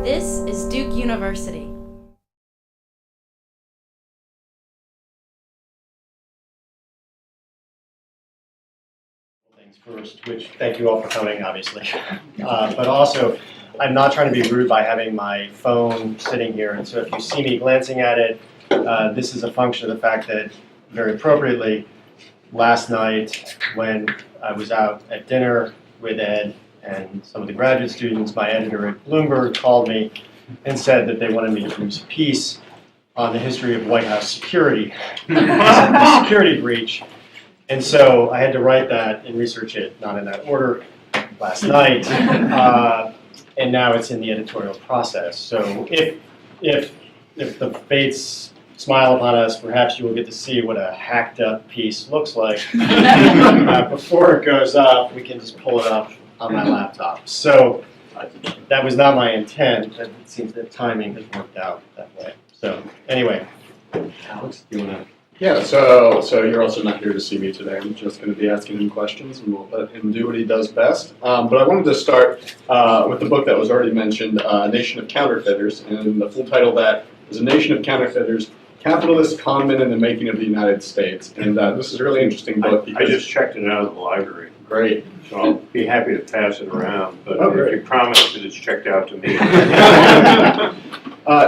This is Duke University. Things first, which thank you all for coming, obviously. But also, I'm not trying to be rude by having my phone sitting here, and so if you see me glancing at it, this is a function of the fact that, very appropriately, last night when I was out at dinner with Ed and some of the graduate students, my editor at Bloomberg called me and said that they wanted me to produce a piece on the history of White House security, the security breach. And so I had to write that and research it, not in that order, last night, and now it's in the editorial process. So if the fates smile upon us, perhaps you will get to see what a hacked up piece looks like. Before it goes up, we can just pull it up on my laptop. So that was not my intent, but it seems that timing has worked out that way. So anyway, Alex, do you want to? Yeah, so you're also not here to see me today. I'm just going to be asking him questions, and we'll let him do what he does best. But I wanted to start with the book that was already mentioned, A Nation of Counterfeiters, and the full title of that is A Nation of Counterfeiters, Capitalist Conmen in the Making of the United States. And this is a really interesting book. I just checked it out of the library. Great. So I'll be happy to pass it around, but great. if you promise that it's checked out to me.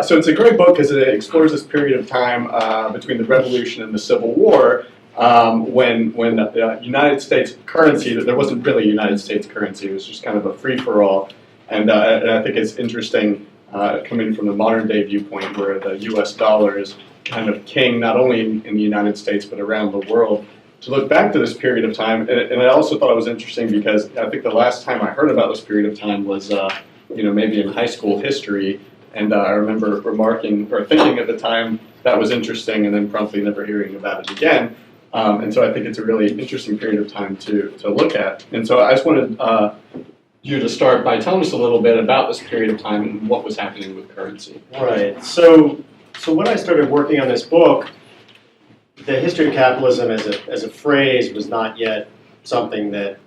So it's a great book because it explores this period of time between the Revolution and the Civil War, when the United States currency, there wasn't really a United States currency, it was just kind of a free-for-all. And I think it's interesting coming from the modern day viewpoint where the US dollar is kind of king not only in the United States but around the world. To look back to this period of time, and I also thought it was interesting because I think the last time I heard about this period of time was maybe in high school history. And I remember remarking or thinking at the time that was interesting and then promptly never hearing about it again. And so I think it's a really interesting period of time to look at. And so I just wanted you to start by telling us a little bit about this period of time and what was happening with currency. Right. So when I started working on this book, the history of capitalism as a phrase was not yet something that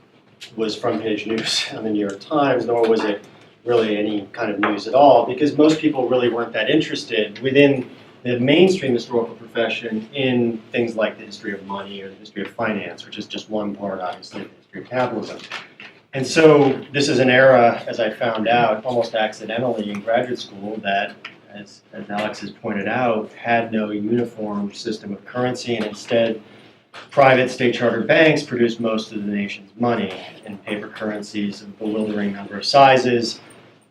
was front page news on the New York Times, nor was it really any kind of news at all, because most people really weren't that interested within the mainstream historical profession in things like the history of money or the history of finance, which is just one part, obviously, of the history of capitalism. And so this is an era, as I found out, almost accidentally in graduate school that, as Alex has pointed out, had no uniform system of currency, and instead private state-chartered banks produced most of the nation's money in paper currencies of a bewildering number of sizes,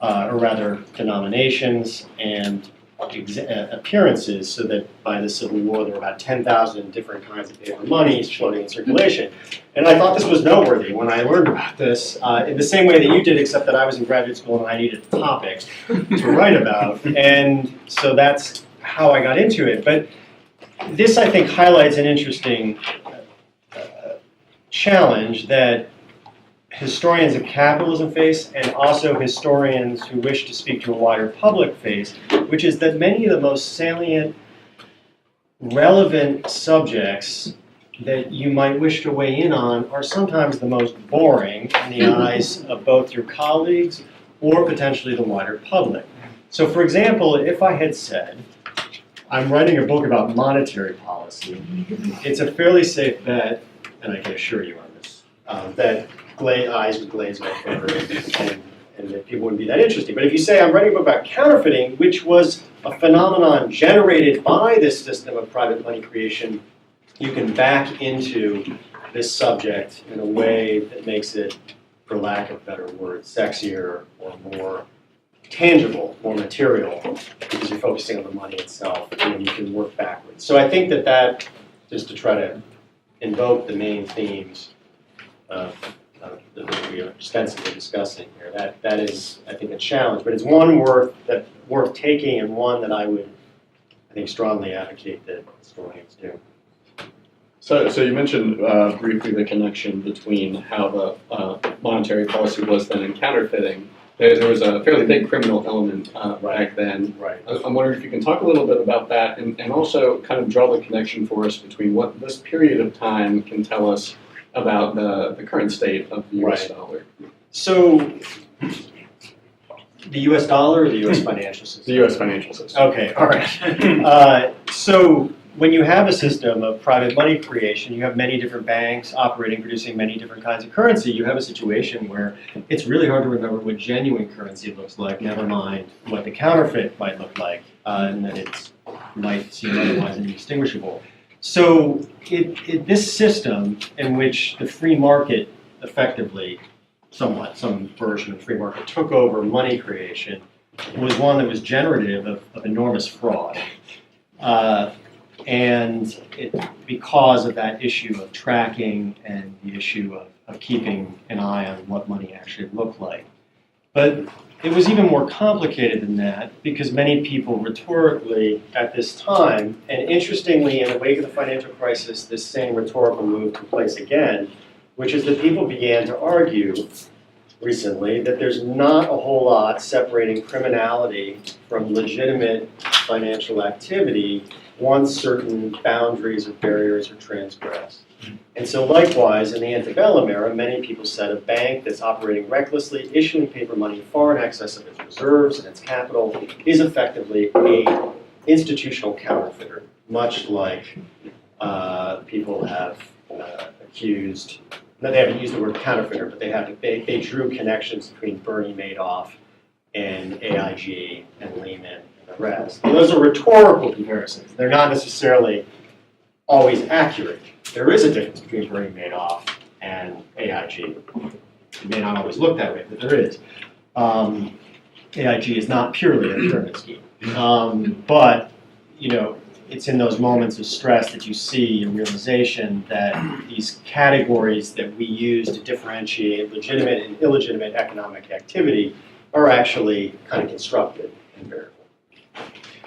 or rather denominations and appearances, so that by the Civil War there were about 10,000 different kinds of paper money floating in circulation. And I thought this was noteworthy when I learned about this, in the same way that you did, except that I was in graduate school and I needed a topic to write about. And so that's how I got into it. But this, I think, highlights an interesting challenge that historians of capitalism face, and also historians who wish to speak to a wider public face, which is that many of the most salient, relevant subjects that you might wish to weigh in on are sometimes the most boring in the eyes of both your colleagues or potentially the wider public. So for example, if I had said, I'm writing a book about monetary policy, it's a fairly safe bet, and I can assure you on this, that eyes would glaze over and that people wouldn't be that interested. But if you say, I'm writing a book about counterfeiting, which was a phenomenon generated by this system of private money creation, you can back into this subject in a way that makes it, for lack of better words, sexier or more tangible, more material, because you're focusing on the money itself, and you can work backwards. So I think that, just to try to invoke the main themes that we are extensively discussing here, that is, I think, a challenge, but it's one worth taking, and one that I would, I think, strongly advocate that historians do. So you mentioned briefly the connection between how the monetary policy was then in counterfeiting. There was a fairly big criminal element back then. Right. I'm wondering if you can talk a little bit about that and also kind of draw the connection for us between what this period of time can tell us about the current state of the US dollar. So The U.S. dollar or the U.S. financial system? The U.S. financial system. Okay, all right. So when you have a system of private money creation, you have many different banks operating, producing many different kinds of currency. You have a situation where it's really hard to remember what genuine currency looks like, never mind what the counterfeit might look like, and that it might seem otherwise indistinguishable. So this system in which the free market effectively, somewhat, some version of free market took over money creation, was one that was generative of enormous fraud. And because of that issue of tracking and the issue of keeping an eye on what money actually looked like. But it was even more complicated than that because many people rhetorically at this time, and interestingly in the wake of the financial crisis, this same rhetorical move took place again, which is that people began to argue recently that there's not a whole lot separating criminality from legitimate financial activity once certain boundaries or barriers are transgressed. And so likewise, in the antebellum era, many people said a bank that's operating recklessly, issuing paper money far in excess of its reserves and its capital, is effectively an institutional counterfeiter, much like people have accused. No, they haven't used the word counterfeiter, but they drew connections between Bernie Madoff and AIG and Lehman and the rest. And those are rhetorical comparisons. They're not necessarily always accurate. There is a difference between Bernie Madoff and AIG. It may not always look that way, but there is. AIG is not purely a pyramid scheme. But, you know, it's in those moments of stress that you see a realization that these categories that we use to differentiate legitimate and illegitimate economic activity are actually kind of constructed and variable.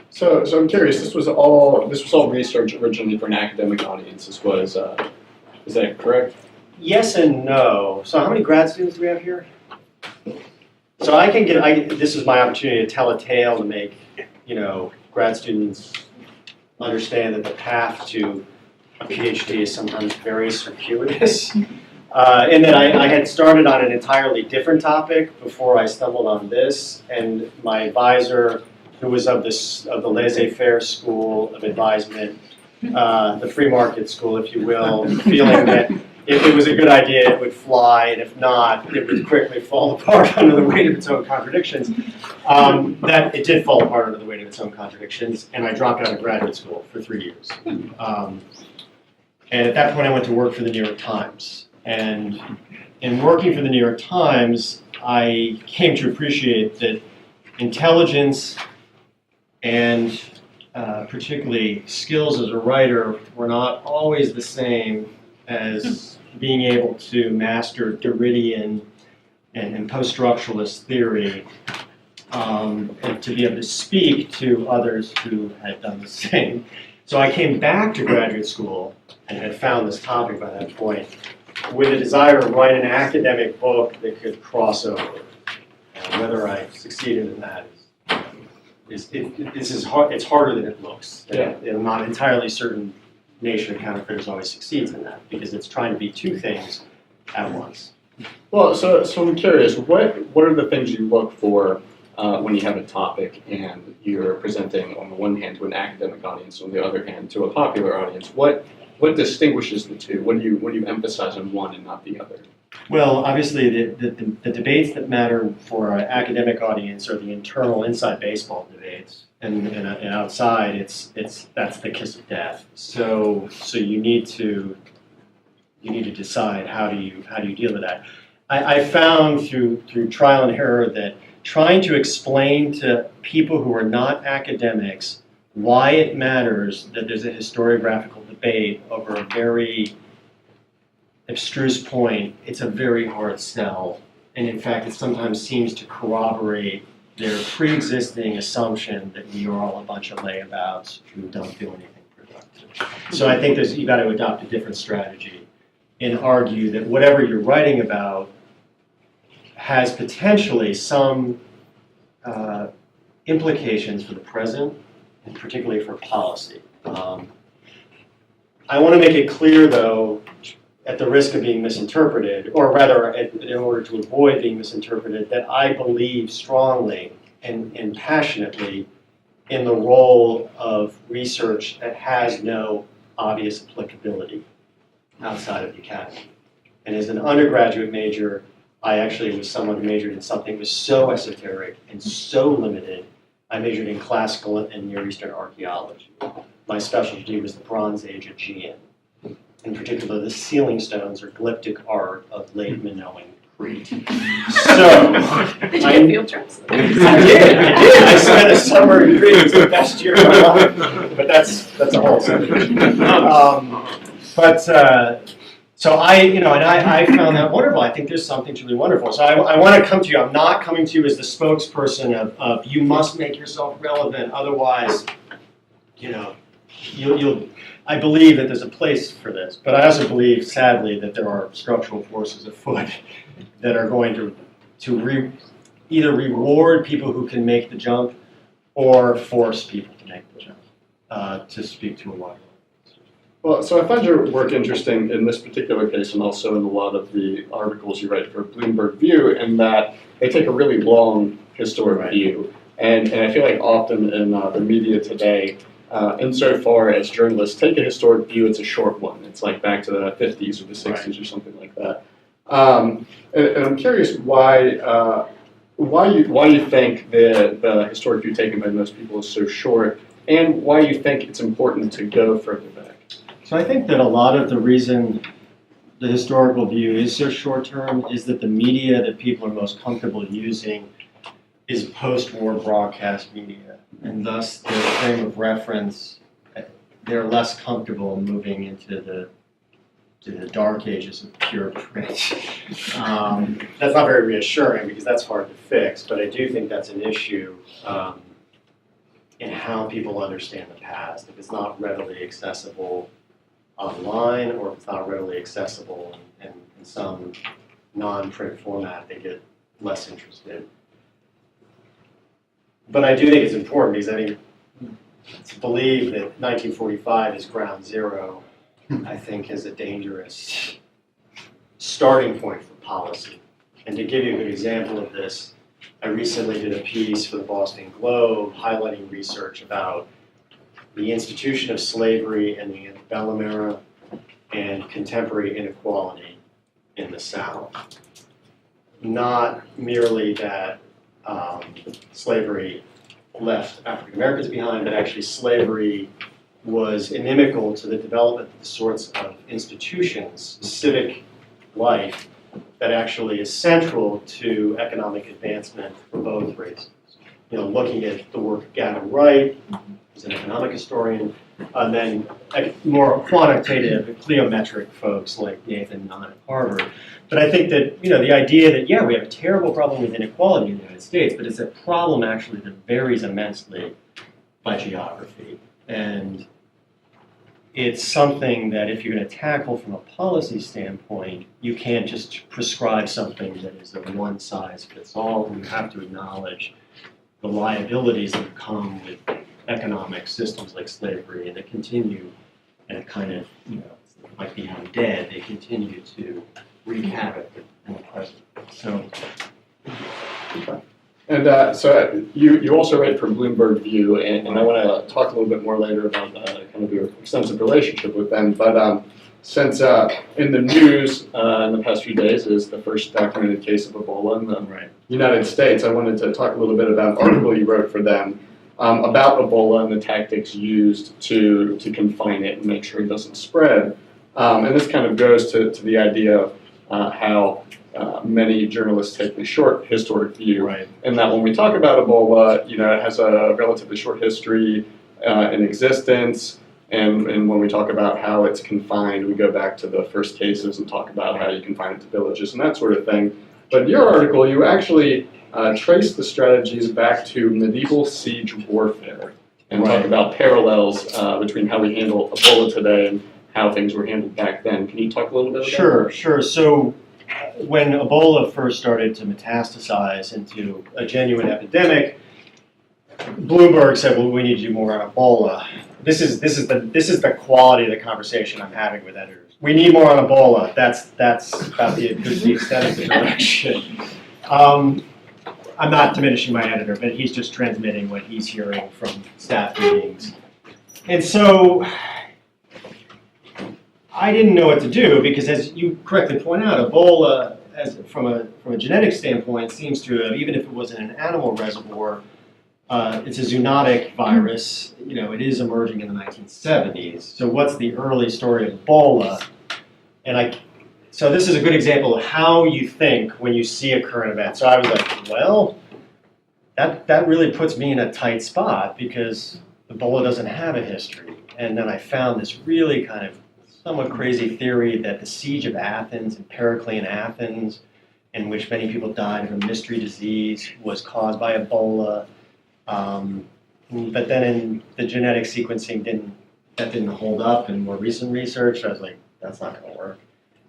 So I'm curious. This was all research originally for an academic audience. Is that correct? Yes and no. So how many grad students do we have here? So this is my opportunity to tell a tale to make, you know, grad students understand that the path to a PhD is sometimes very circuitous. And that I had started on an entirely different topic before I stumbled on this, and my advisor, who was of the laissez-faire school of advisement, the free market school, if you will, feeling that if it was a good idea, it would fly, and if not, it would quickly fall apart under the weight of its own contradictions. That it did fall apart under the weight of its own contradictions, and I dropped out of graduate school for 3 years. And at that point, I went to work for the New York Times. And in working for the New York Times, I came to appreciate that intelligence and particularly skills as a writer were not always the same as being able to master Derridian and post-structuralist theory, and to be able to speak to others who had done the same. So I came back to graduate school and had found this topic by that point with a desire to write an academic book that could cross over. And whether I succeeded in that it's harder than it looks. Yeah. I'm not entirely certain Nation of Counterfeiters always succeeds in that because it's trying to be two things at once. Well, so I'm curious. What are the things you look for when you have a topic and you're presenting on the one hand to an academic audience, on the other hand to a popular audience? What distinguishes the two? What do you emphasize on one and not the other? Well, obviously, the debates that matter for an academic audience are the internal inside baseball debates, and outside, that's the kiss of death. So you need to decide how do you deal with that. I found through trial and error that trying to explain to people who are not academics why it matters that there's a historiographical debate over a very abstruse point, it's a very hard sell. And in fact, it sometimes seems to corroborate their pre-existing assumption that we are all a bunch of layabouts who don't do anything productive. So I think you've got to adopt a different strategy and argue that whatever you're writing about has potentially some implications for the present, and particularly for policy. I want to make it clear, though, at the risk of being misinterpreted, or rather, in order to avoid being misinterpreted, that I believe strongly and passionately in the role of research that has no obvious applicability outside of the academy. And as an undergraduate major, I actually was someone who majored in something that was so esoteric and so limited. I majored in classical and Near Eastern archaeology. My specialty was the Bronze Age Aegean, in particular the ceiling stones or glyptic art of late Minoan Crete. So, Did you get field trips? I did. I spent a summer in Crete. It was the best year of my life. But that's a whole subject. So I found that wonderful. I think there's something truly wonderful. So I want to come to you. I'm not coming to you as the spokesperson of you must make yourself relevant, otherwise, you'll. I believe that there's a place for this, but I also believe, sadly, that there are structural forces afoot that are going to either reward people who can make the jump or force people to make the jump, to speak to a wide audience. Well, so I find your work interesting in this particular case and also in a lot of the articles you write for Bloomberg View in that they take a really long historic view. And I feel like often in the media today, insofar as journalists take a historic view, it's a short one. It's like back to the 50s or the 60s or something like that. And I'm curious why you think the historic view taken by most people is so short, and why you think it's important to go further back. So I think that a lot of the reason the historical view is so short-term is that the media that people are most comfortable using is post-war broadcast media, and thus their frame of reference, they're less comfortable moving into the dark ages of pure print. That's not very reassuring because that's hard to fix, but I do think that's an issue in how people understand the past. If it's not readily accessible online, or if it's not readily accessible in some non-print format, they get less interested. But I do think it's important because I think to believe that 1945 is ground zero, I think, is a dangerous starting point for policy. And to give you a good example of this, I recently did a piece for the Boston Globe highlighting research about the institution of slavery in the antebellum era and contemporary inequality in the South. Not merely that slavery left African Americans behind, but actually slavery was inimical to the development of the sorts of institutions, civic life, that actually is central to economic advancement for both races. Looking at the work of Gavin Wright, who's an economic historian, and then more quantitative, pleometric folks like Nathan Nunn at Harvard. But I think that, the idea that, we have a terrible problem with inequality in the United States, but it's a problem actually that varies immensely by geography. And it's something that if you're going to tackle from a policy standpoint, you can't just prescribe something that is a one-size-fits-all. You have to acknowledge the liabilities that come with economic systems like slavery, and that continue, and it kind of, like being dead, they continue to wreak havoc in the present. So. And so you also write for Bloomberg View, and I want to talk a little bit more later about kind of your extensive relationship with them. But since in the news in the past few days is the first documented case of Ebola in the United States, I wanted to talk a little bit about an article you wrote for them about Ebola and the tactics used to confine it and make sure it doesn't spread. And this kind of goes to the idea of how many journalists take the short historic view, and that when we talk about Ebola, it has a relatively short history in existence, and when we talk about how it's confined, we go back to the first cases and talk about how you confine it to villages and that sort of thing. But in your article, you actually trace the strategies back to medieval siege warfare and talk about parallels between how we handle Ebola today and how things were handled back then. Can you talk a little bit about that? Sure. So when Ebola first started to metastasize into a genuine epidemic, Bloomberg said, "Well, we need to do more on Ebola." This is the quality of the conversation I'm having with editors We need more on Ebola. That's about the extent of the direction. I'm not diminishing my editor, but he's just transmitting what he's hearing from staff meetings. And so I didn't know what to do because, as you correctly point out, Ebola, from a genetic standpoint, seems to have, even if it was in an animal reservoir, it's a zoonotic virus. You know, it is emerging in the 1970s. So what's the early story of Ebola? So this is a good example of how you think when you see a current event. So I was like, well, that really puts me in a tight spot because Ebola doesn't have a history. And then I found this really kind of somewhat crazy theory that the siege of Athens and Periclean Athens, in which many people died of a mystery disease, was caused by Ebola. But then in the genetic sequencing, that didn't hold up in more recent research. I was like, that's not going to work.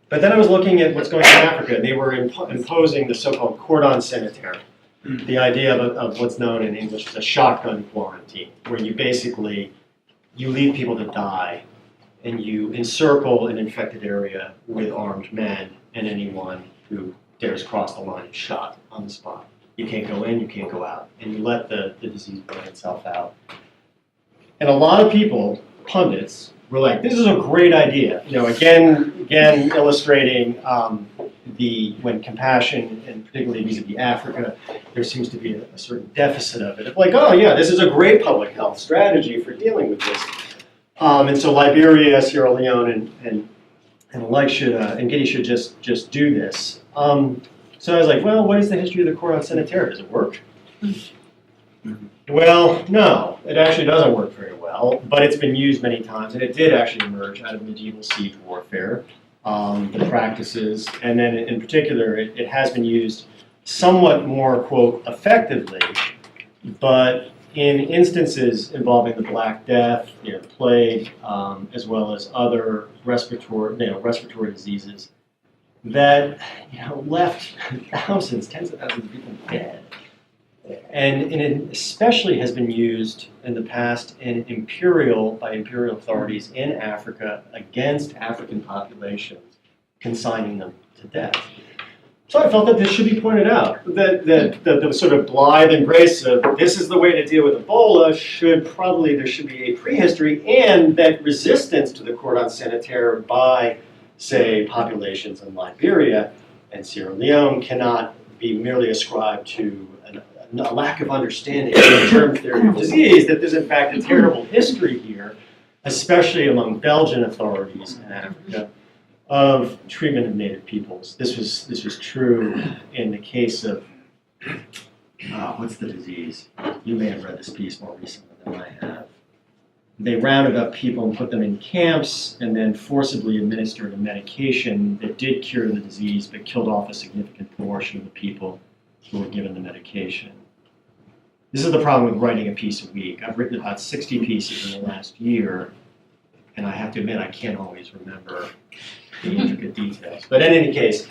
But then I was looking at what's going on in Africa, and they were imposing the so-called cordon sanitaire, the idea of what's known in English as a shotgun quarantine, where you basically, you leave people to die, and you encircle an infected area with armed men, and anyone who dares cross the line is shot on the spot. You can't go in, you can't go out, and you let the disease burn itself out. And a lot of people, pundits, were like, this is a great idea. You know, again illustrating when compassion, and particularly vis-a-vis Africa, there seems to be a certain deficit of it. Of like, oh yeah, this is a great public health strategy for dealing with this. And so Liberia, Sierra Leone, and the like should, and Guinea should just do this. So I was like, well, what is the history of the cordon sanitaire? Does it work? Well, no, it actually doesn't work very well, but it's been used many times, and it did actually emerge out of medieval siege warfare, the practices, and then in particular, it has been used somewhat more, quote, effectively, but in instances involving the Black Death, the plague, as well as other respiratory diseases, that left thousands, tens of thousands of people dead. And it especially has been used in the past by imperial authorities in Africa against African populations, consigning them to death. So I felt that this should be pointed out, that the sort of blithe embrace of this is the way to deal with Ebola there should be a prehistory, and that resistance to the cordon sanitaire by, say, populations in Liberia and Sierra Leone cannot be merely ascribed to a lack of understanding of the germ theory of disease, that there's in fact a terrible history here, especially among Belgian authorities in Africa, of treatment of native peoples. This was true in the case of, what's the disease? You may have read this piece more recently than I have. They rounded up people and put them in camps and then forcibly administered a medication that did cure the disease but killed off a significant portion of the people who were given the medication. This is the problem with writing a piece a week. I've written about 60 pieces in the last year, and I have to admit I can't always remember the intricate details. But in any case,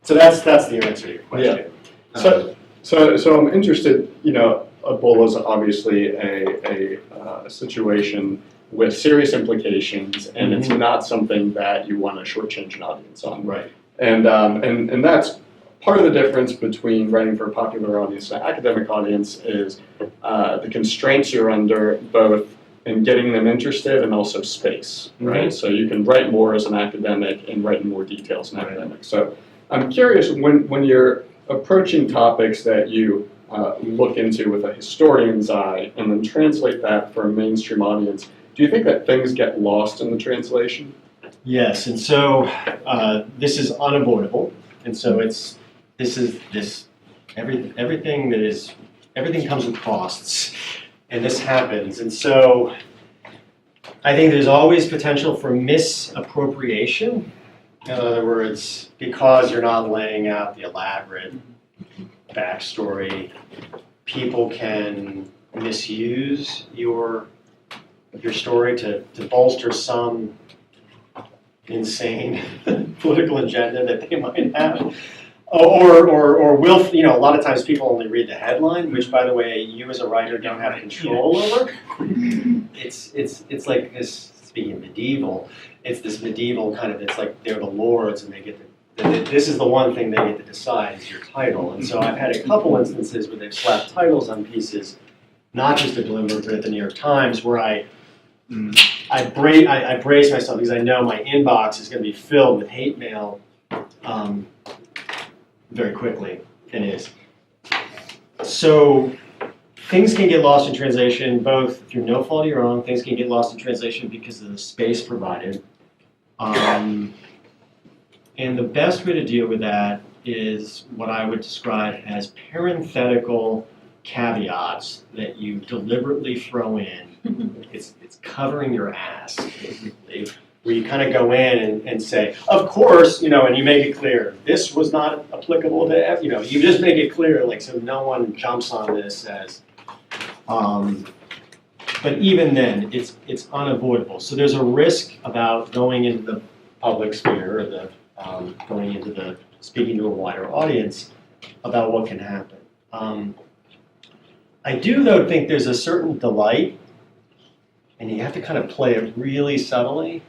so that's the answer to your question. Yeah. So I'm interested, Ebola is obviously a situation with serious implications, and it's not something that you want to shortchange an audience on. Right. And that's part of the difference between writing for a popular audience and an academic audience is the constraints you're under, both in getting them interested and also space, right? Mm-hmm. So you can write more as an academic and write in more details as an academic. So I'm curious, when you're approaching topics that you look into with a historian's eye and then translate that for a mainstream audience, do you think that things get lost in the translation? Yes, and so this is unavoidable, and so everything comes with costs, and this happens, and so I think there's always potential for misappropriation. In other words, because you're not laying out the elaborate backstory, people can misuse your story to bolster some insane political agenda that they might have. Or will, a lot of times people only read the headline, which, by the way, you as a writer don't have control over. It's like this speaking medieval, it's this medieval kind of, it's like they're the lords and they get to, this is the one thing they get to decide is your title. And so I've had a couple instances where they've slapped titles on pieces, not just at Bloomberg, but at the New York Times, where I brace myself because I know my inbox is going to be filled with hate mail very quickly. It is. So things can get lost in translation, both through no fault of your own. Things can get lost in translation because of the space provided. And the best way to deal with that is what I would describe as parenthetical caveats that you deliberately throw in. It's covering your ass, basically, where you kind of go in and say, of course, and you make it clear, this was not applicable to, you just make it clear, like, so no one jumps on this as, but even then, it's unavoidable. So there's a risk about going into the public sphere, or the going into the speaking to a wider audience about what can happen. I do, though, think there's a certain delight, and you have to kind of play it really subtly.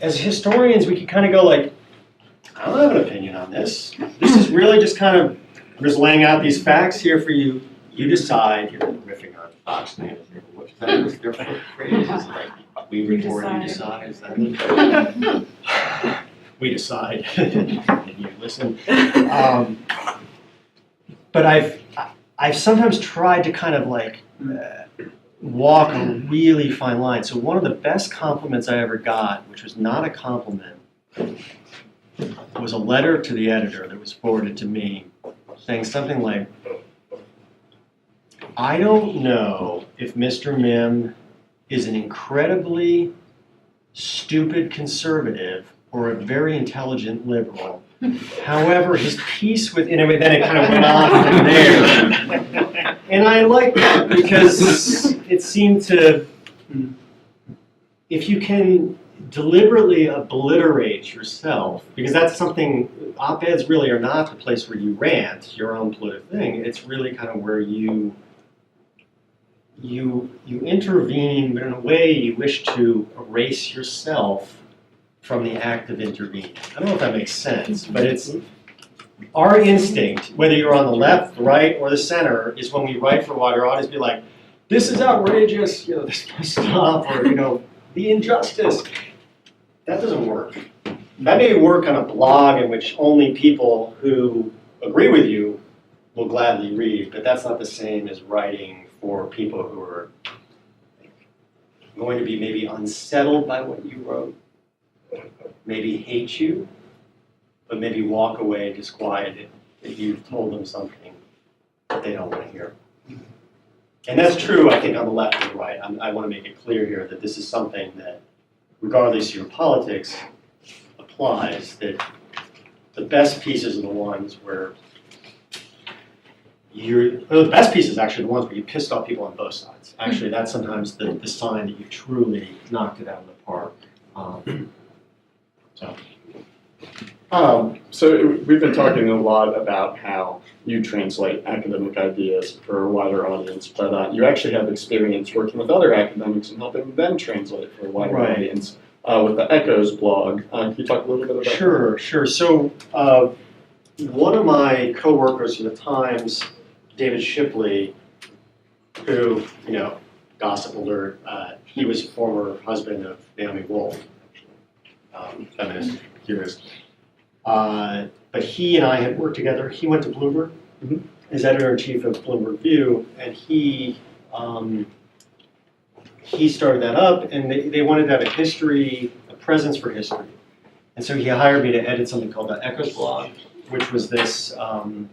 As historians, we can kind of go like, I don't have an opinion on this. This is really just kind of, I'm just laying out these facts here for you. You decide. You're riffing on Fox News. What's that? Their phrase is like, we report, you decide. Is that it? We decide. And you listen. But I've sometimes tried to kind of like walk a really fine line. So one of the best compliments I ever got, which was not a compliment, was a letter to the editor that was forwarded to me saying something like, I don't know if Mr. Mihm is an incredibly stupid conservative or a very intelligent liberal. However, his piece with, then it kind of went on from there. And I like that because it seemed to, if you can deliberately obliterate yourself, because that's something, op-eds really are not the place where you rant your own political thing. It's really kind of where you intervene, but in a way you wish to erase yourself from the act of intervening. I don't know if that makes sense, but it's our instinct, whether you're on the left, the right, or the center, is when we write for a wider audience, be like, this is outrageous, this must stop, or, the injustice. That doesn't work. That may work on a blog in which only people who agree with you will gladly read, but that's not the same as writing for people who are going to be maybe unsettled by what you wrote, maybe hate you, but maybe walk away disquieted that you've told them something that they don't want to hear. And that's true, I think, on the left and the right. I want to make it clear here that this is something that, regardless of your politics, applies, that the best pieces are the ones where the best pieces are actually the ones where you pissed off people on both sides. Actually, that's sometimes the sign that you truly knocked it out of the park. So we've been talking a lot about how you translate academic ideas for a wider audience, but you actually have experience working with other academics and helping them translate for a wider audience with the Echoes blog. Can you talk a little bit about that? Sure. So one of my coworkers at the Times, David Shipley, who, gossip alert, he was a former husband of Naomi Wolf, feminist theorist. But he and I had worked together. He went to Bloomberg, as editor-in-chief of Bloomberg View, and he started that up, and they wanted to have a presence for history. And so he hired me to edit something called the Echoes blog, which was this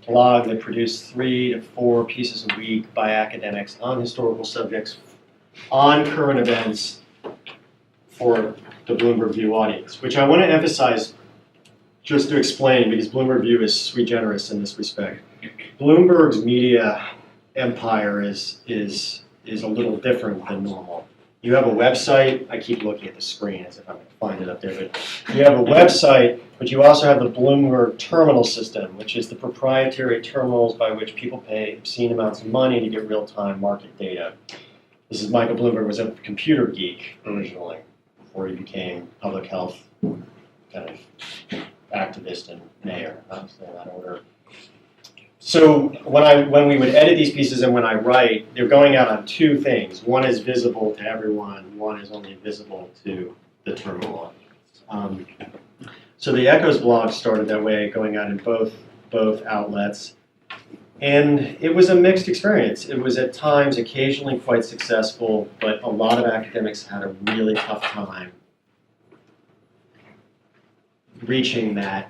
blog that produced 3 to 4 pieces a week by academics on historical subjects, on current events for the Bloomberg View audience, which I want to emphasize just to explain, because Bloomberg View is sui generis in this respect. Bloomberg's media empire is a little different than normal. You have a website. I keep looking at the screen as if I'm going to find it up there, but you have a website, but you also have the Bloomberg terminal system, which is the proprietary terminals by which people pay obscene amounts of money to get real-time market data. This is Michael Bloomberg, was a computer geek originally, before he became public health kind of activist and mayor, obviously in that order. So when we would edit these pieces and when I write, they're going out on two things. One is visible to everyone, one is only visible to the terminal audience. So the Echoes blog started that way, going out in both outlets. And it was a mixed experience. It was at times occasionally quite successful, but a lot of academics had a really tough time reaching a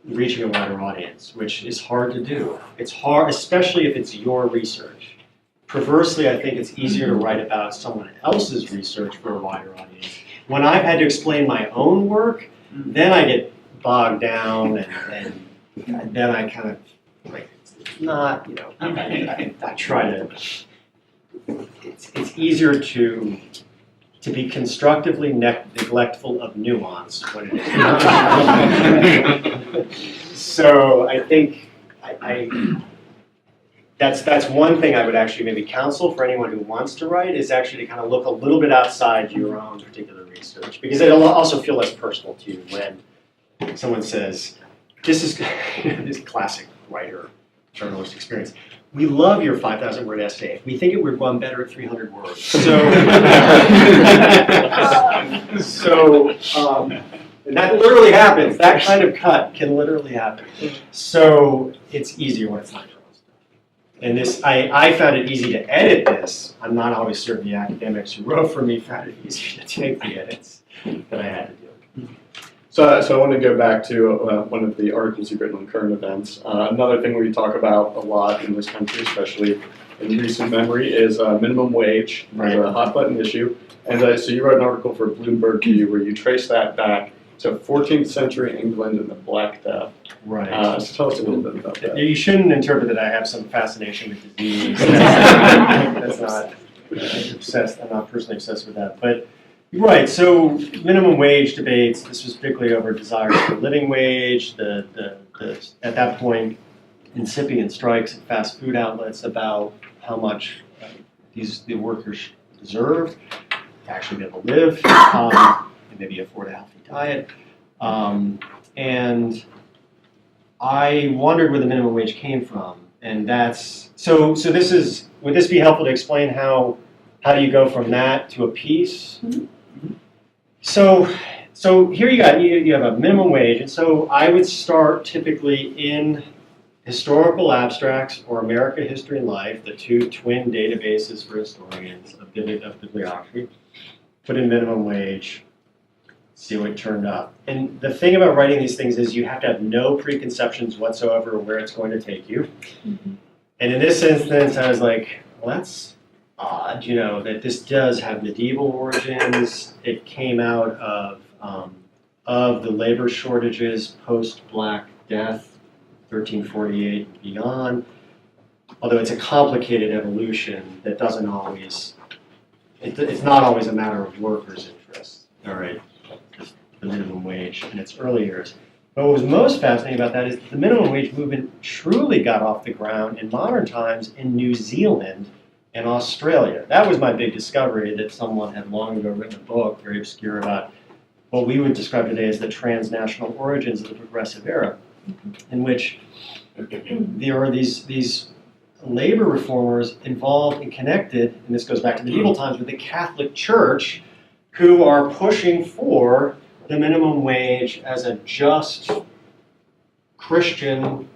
wider audience, which is hard to do. It's hard, especially if it's your research. Perversely, I think it's easier to write about someone else's research for a wider audience. When I've had to explain my own work, then I get bogged down, and then I kind of, like, it's not, you know, I try to, it's easier to be constructively neglectful of nuance when it is. So I think that's one thing I would actually maybe counsel for anyone who wants to write, is actually to kind of look a little bit outside your own particular research, because it'll also feel less personal to you when someone says, this is this classic writer journalist experience. We love your 5,000 word essay. We think it would run better at 300 words. And that literally happens. That kind of cut can literally happen. So it's easier when it's not journalism. And this, I found it easy to edit this. I'm not always certain the academics who wrote for me found it easy to take the edits that I had to do. So I want to go back to one of the articles you've written on current events. Another thing we talk about a lot in this country, especially in recent memory, is minimum wage, as a hot button issue. And so you wrote an article for Bloomberg Media where you trace that back to 14th century England and the Black Death. Right. So tell us a little bit about that. You shouldn't interpret that I have some fascination with disease. That's not obsessed. I'm not personally obsessed with that. But right, so minimum wage debates, this was particularly over desires for living wage, the at that point, incipient strikes at fast food outlets about how much the workers deserved to actually be able to live, and maybe afford a healthy diet. And I wondered where the minimum wage came from. And that's, so this is, would this be helpful to explain how do you go from that to a piece? Mm-hmm. So here you have a minimum wage, and so I would start typically in historical abstracts or America History and Life, the two twin databases for historians of bibliography, put in minimum wage, see what turned up. And the thing about writing these things is you have to have no preconceptions whatsoever where it's going to take you. Mm-hmm. And in this instance, I was like, well, that's odd, that this does have medieval origins. It came out of the labor shortages post-Black Death, 1348 and beyond. Although it's a complicated evolution that doesn't always, it's not always a matter of workers' interests, all right, just the minimum wage in its early years. But what was most fascinating about that is the minimum wage movement truly got off the ground in modern times in New Zealand and Australia. That was my big discovery, that someone had long ago written a book, very obscure, about what we would describe today as the transnational origins of the progressive era, in which there are these labor reformers involved and connected, and this goes back to medieval times, with the Catholic Church, who are pushing for the minimum wage as a just Christian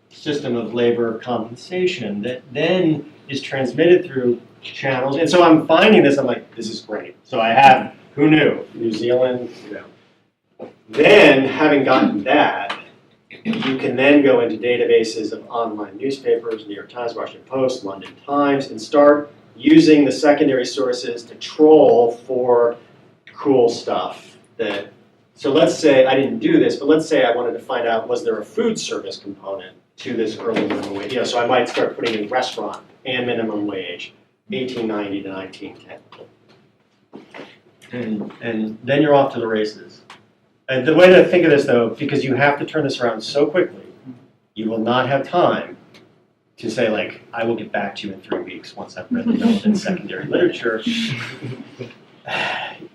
system of labor compensation that then is transmitted through channels. And so I'm finding this, I'm like, this is great. So I have, who knew? New Zealand, Then, having gotten that, you can then go into databases of online newspapers, New York Times, Washington Post, London Times, and start using the secondary sources to troll for cool stuff. So let's say, I didn't do this, but let's say I wanted to find out, was there a food service component to this early minimum wage? So I might start putting in restaurant and minimum wage, 1890 to 1910. And then you're off to the races. And the way to think of this, though, because you have to turn this around so quickly, you will not have time to say like, I will get back to you in 3 weeks once I've read the relevant secondary literature,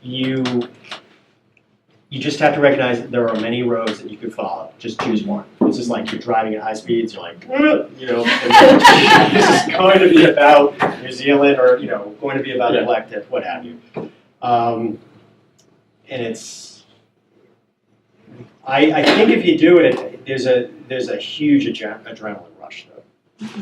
you just have to recognize that there are many roads that you could follow. Just choose one. It's just like you're driving at high speeds, you're like, you know, and this is going to be about New Zealand or, you know, going to be about elective, what have you. And it's, I think if you do it, there's a huge adrenaline rush though,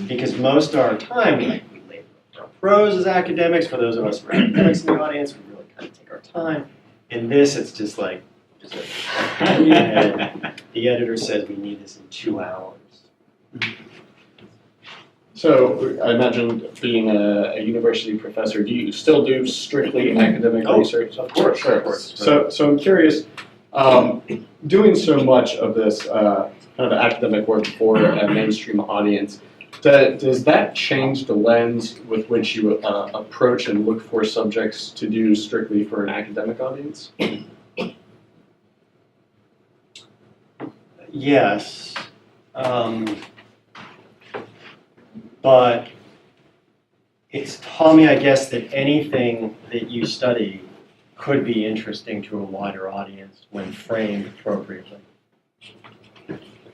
because most of our time, like we label our prose as academics. For those of us who are academics in the audience, we really kind of take our time. In this, it's just like, the editor says we need this in 2 hours. So I imagine being a university professor, do you still do strictly academic research? Of course, Sure. of course. So I'm curious, doing so much of this kind of academic work for a mainstream audience, does that change the lens with which you approach and look for subjects to do strictly for an academic audience? Yes, but it's taught me, I guess, that anything that you study could be interesting to a wider audience when framed appropriately.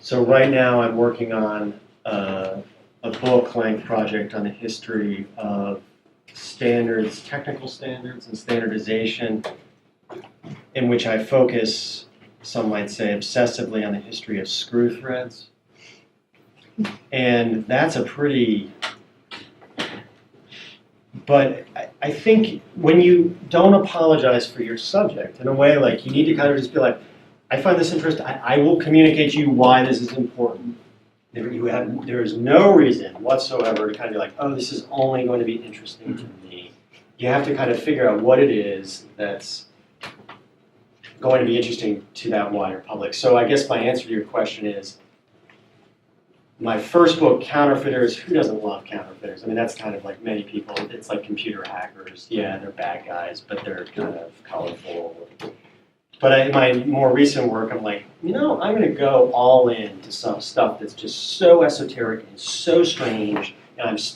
So right now I'm working on a book-length project on the history of standards, technical standards and standardization, in which I focus, some might say, obsessively on the history of screw threads. And that's a pretty, but I think when you don't apologize for your subject, in a way, like you need to kind of just be like, I find this interesting, I will communicate to you why this is important. There is no reason whatsoever to kind of be like, oh, this is only going to be interesting to me. You have to kind of figure out what it is that's going to be interesting to that wider public. So I guess my answer to your question is, my first book, Counterfeiters, who doesn't love counterfeiters? I mean, that's kind of like many people, it's like computer hackers. Yeah, they're bad guys, but they're kind of colorful. But in my more recent work, I'm like, you know, I'm going to go all in to some stuff that's just so esoteric and so strange, and it's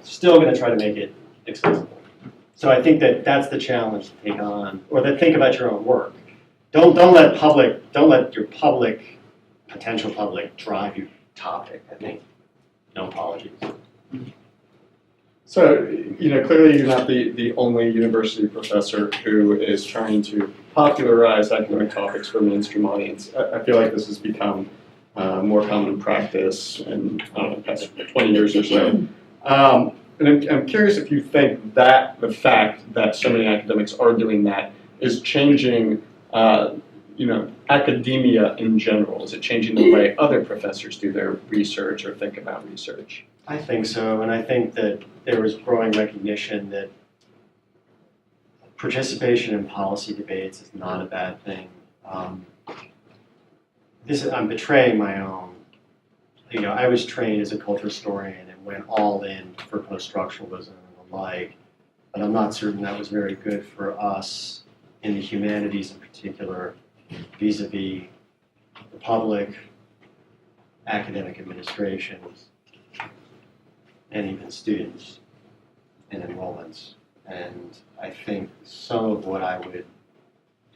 still going to try to make it accessible. So I think that that's the challenge to take on, or to think about your own work. Don't let your potential public drive your topic, I think. No apologies. So, you know, clearly you're not the only university professor who is trying to popularize academic topics for a mainstream audience. I feel like this has become more common practice in the past 20 years or so. And I'm curious if you think that the fact that so many academics are doing that is changing you know, academia in general? Is it changing the way other professors do their research or think about research? I think so, and I think that there is growing recognition that participation in policy debates is not a bad thing. I'm betraying my own. You know, I was trained as a culture historian and went all in for post-structuralism and the like, but I'm not certain that was very good for us in the humanities in particular, vis-a-vis the public, academic administrations, and even students and enrollments. And I think some of what I would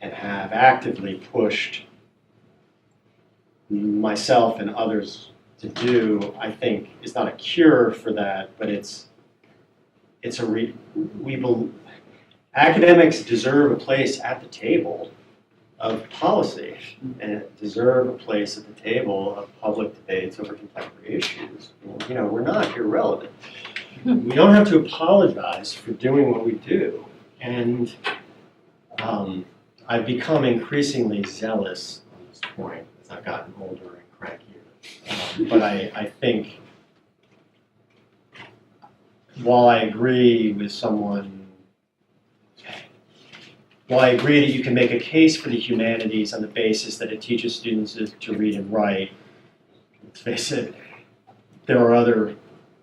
and have actively pushed myself and others to do, I think, is not a cure for that, but academics deserve a place at the table of policy and deserve a place at the table of public debates over contemporary issues. You know, we're not irrelevant. We don't have to apologize for doing what we do. And I've become increasingly zealous on this point as I've gotten older and crankier. But I think while I agree that you can make a case for the humanities on the basis that it teaches students to read and write, let's face it, there are other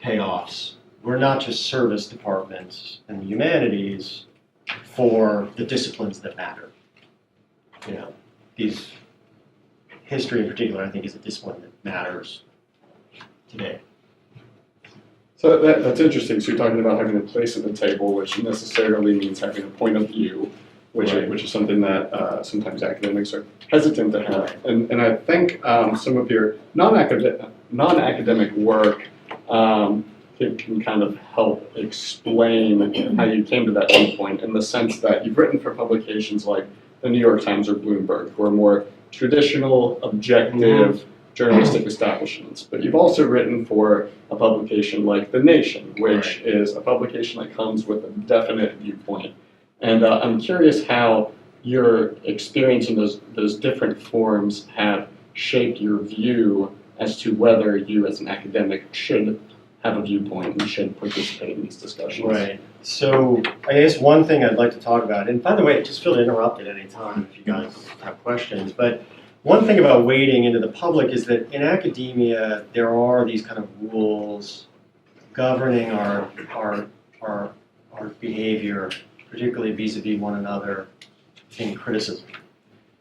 payoffs. We're not just service departments in the humanities for the disciplines that matter. You know, history in particular, I think, is a discipline that matters today. So that's interesting. So you're talking about having a place at the table, which necessarily means having a point of view, which is something that sometimes academics are hesitant to have. And I think some of your non-academic work can kind of help explain how you came to that viewpoint, in the sense that you've written for publications like the New York Times or Bloomberg, who are more traditional, objective, journalistic establishments. But you've also written for a publication like The Nation, which is a publication that comes with a definite viewpoint. And I'm curious how your experience in those different forms have shaped your view as to whether you as an academic should have a viewpoint and should participate in these discussions. Right. So I guess one thing I'd like to talk about, and by the way, just feel interrupted any time if you guys have questions, but one thing about wading into the public is that in academia, there are these kind of rules governing our behavior, particularly vis-a-vis one another in criticism.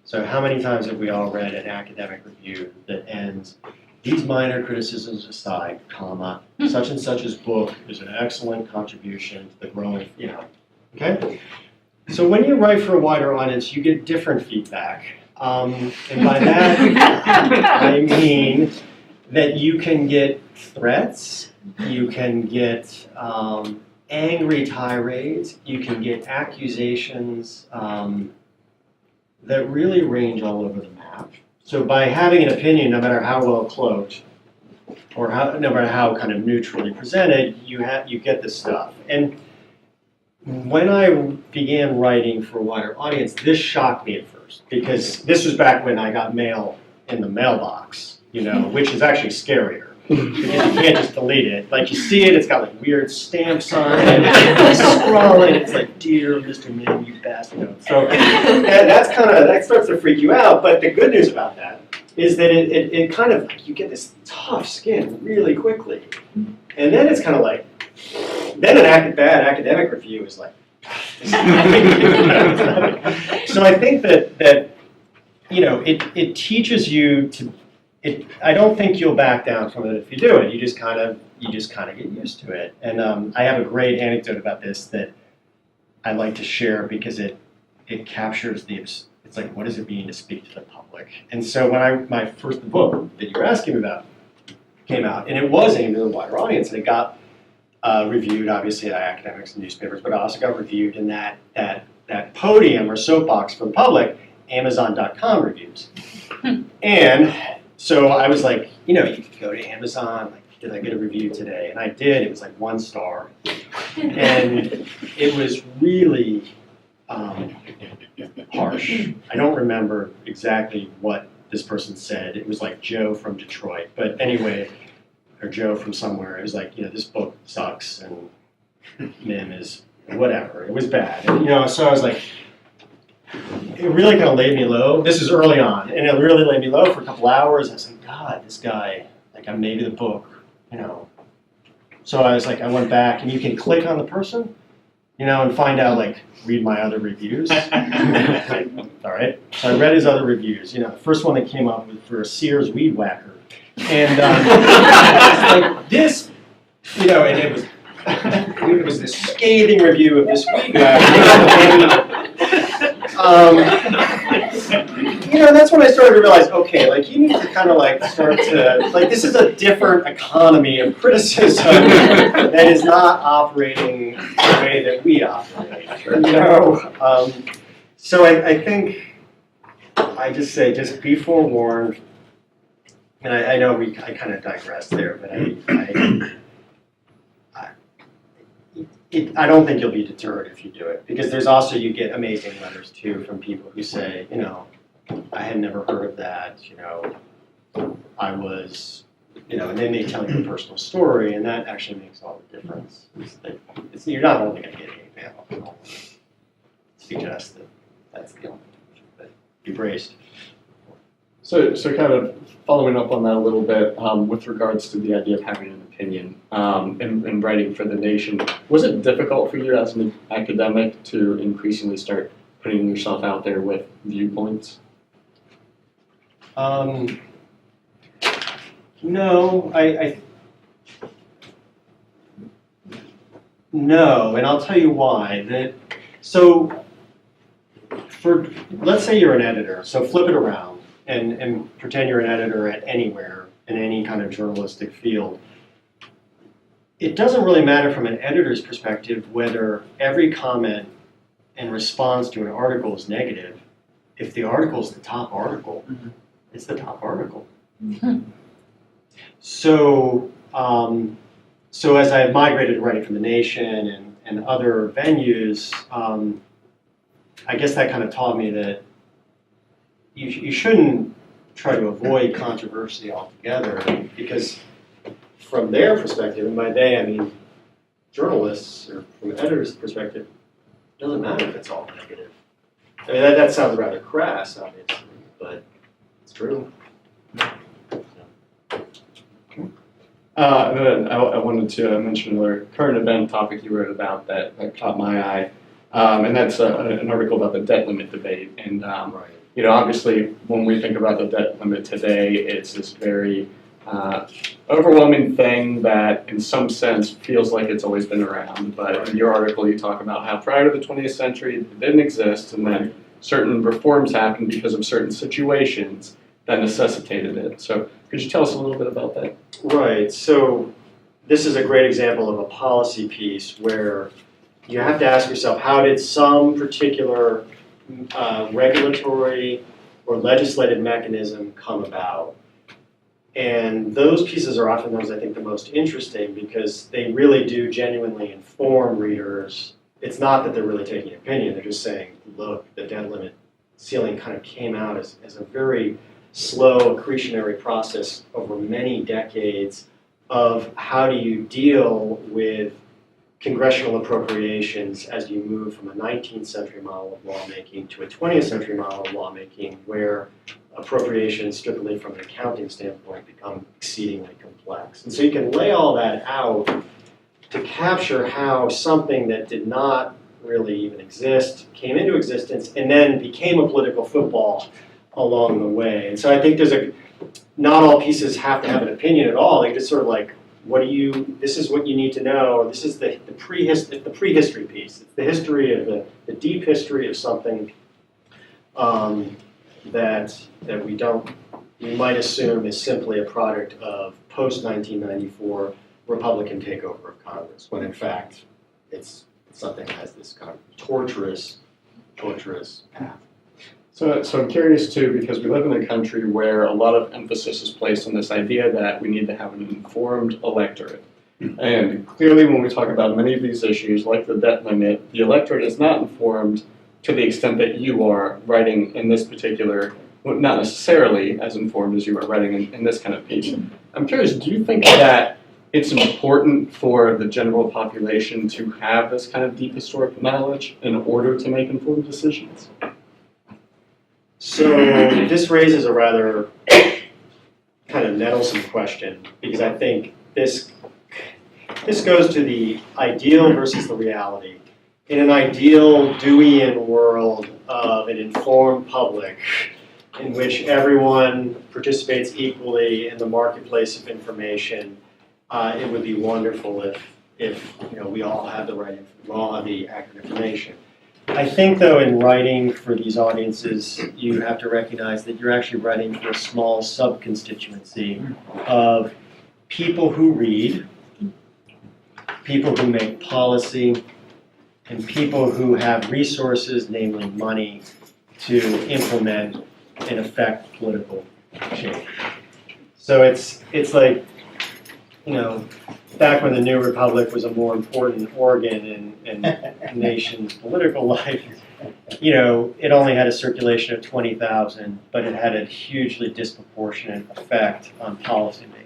So how many times have we all read an academic review that ends, "These minor criticisms aside, comma, such and such's book is an excellent contribution to the growing," okay? So when you write for a wider audience, you get different feedback. And by that, I mean that you can get threats, you can get angry tirades, you can get accusations that really range all over the map. So by having an opinion, no matter how well cloaked, or no matter how kind of neutrally presented, you get this stuff. And when I began writing for a wider audience, this shocked me at first, because this was back when I got mail in the mailbox, which is actually scarier. Because you can't just delete it. Like, you see it, it's got like weird stamps on it, and it's scrolling, it's like, "Dear Mr. Mihm, you bastard." So that starts to freak you out. But the good news about that is that it kind of, you get this tough skin really quickly. And then it's kind of like, then bad academic review is like, so I think that it teaches you to. I don't think you'll back down from it if you do it. You just kind of get used to it. And I have a great anecdote about this that I like to share, because it captures it's like, what does it mean to speak to the public? And so when my first book that you were asking me about came out, and it was aimed at a wider audience, and it got reviewed obviously by academics and newspapers, but it also got reviewed in that podium or soapbox for the public, Amazon.com reviews. And so I was like, you could go to Amazon, like, did I get a review today? And I did. It was like 1 star. And it was really harsh. I don't remember exactly what this person said. It was like Joe from Detroit. But anyway, or Joe from somewhere. It was like, this book sucks, and Mihm is whatever. It was bad. And, so I was like, it really kind of laid me low. This is early on, and it really laid me low for a couple hours. I was like, God, this guy, like, I'm maybe the book, So I was like, I went back, and you can click on the person, and find out, like, read my other reviews. All right. So I read his other reviews. The first one that came up was for a Sears weed whacker, and like this, and it was this scathing review of this weed whacker. That's when I started to realize, okay, like, you need to kind of like start to, like, this is a different economy of criticism that is not operating the way that we operate. So I think I just say, just be forewarned. And I know I kind of digressed there, but I don't think you'll be deterred if you do it, because there's also, you get amazing letters too from people who say, I had never heard of that, I was, and then they tell you a personal story, and that actually makes all the difference. You're not only going to get an email. I don't suggest that that's the only thing, but be braced. So kind of following up on that a little bit, with regards to the idea of having an opinion and writing for The Nation, was it difficult for you as an academic to increasingly start putting yourself out there with viewpoints? No, No, and I'll tell you why. So, let's say you're an editor, so flip it around and pretend you're an editor at anywhere in any kind of journalistic field. It doesn't really matter from an editor's perspective whether every comment and response to an article is negative. If the article is the top article, it's the top article. So, so as I've migrated to writing for The Nation and other venues, I guess that kind of taught me that you shouldn't try to avoid controversy altogether, because from their perspective, and by they I mean journalists, or from an editor's perspective, it doesn't matter if it's all negative. I mean, that sounds rather crass, obviously, but it's true. And then I wanted to mention another current event topic you wrote about that caught my eye, and that's an article about the debt limit debate. And Right. you know, obviously, when we think about the debt limit today, it's this very overwhelming thing that, in some sense, feels like it's always been around. But in your article, you talk about how prior to the 20th century, it didn't exist, and then certain reforms happened because of certain situations that necessitated it. So, could you tell us a little bit about that? Right, so this is a great example of a policy piece where you have to ask yourself, how did some particular regulatory or legislative mechanism come about? And those pieces are often those I think the most interesting, because they really do genuinely inform readers. It's not that they're really taking an opinion, they're just saying, look, the debt limit ceiling kind of came out as a very slow accretionary process over many decades of how do you deal with congressional appropriations as you move from a 19th century model of lawmaking to a 20th century model of lawmaking, where appropriations, strictly from an accounting standpoint, become exceedingly complex. And so you can lay all that out to capture how something that did not really even exist came into existence and then became a political football along the way. And so I think not all pieces have to have an opinion at all. They just sort of like, this is what you need to know, or this is the prehistory piece. It's the history of the deep history of something that we might assume is simply a product of post-1994 Republican takeover of Congress, when in fact it's something that has this kind of torturous path. So I'm curious too, because we live in a country where a lot of emphasis is placed on this idea that we need to have an informed electorate. And clearly when we talk about many of these issues, like the debt limit, the electorate is not informed to the extent that you are writing in this particular, well, not necessarily as informed as you are writing in this kind of piece. I'm curious, do you think that it's important for the general population to have this kind of deep historical knowledge in order to make informed decisions? So this raises a rather kind of nettlesome question, because I think this goes to the ideal versus the reality. In an ideal Deweyan world of an informed public, in which everyone participates equally in the marketplace of information, it would be wonderful if we all have the accurate information. I think, though, in writing for these audiences, you have to recognize that you're actually writing for a small sub-constituency of people who read, people who make policy, and people who have resources, namely money, to implement and affect political change. So it's like, back when the New Republic was a more important organ in a nation's political life, it only had a circulation of 20,000, but it had a hugely disproportionate effect on policymaking.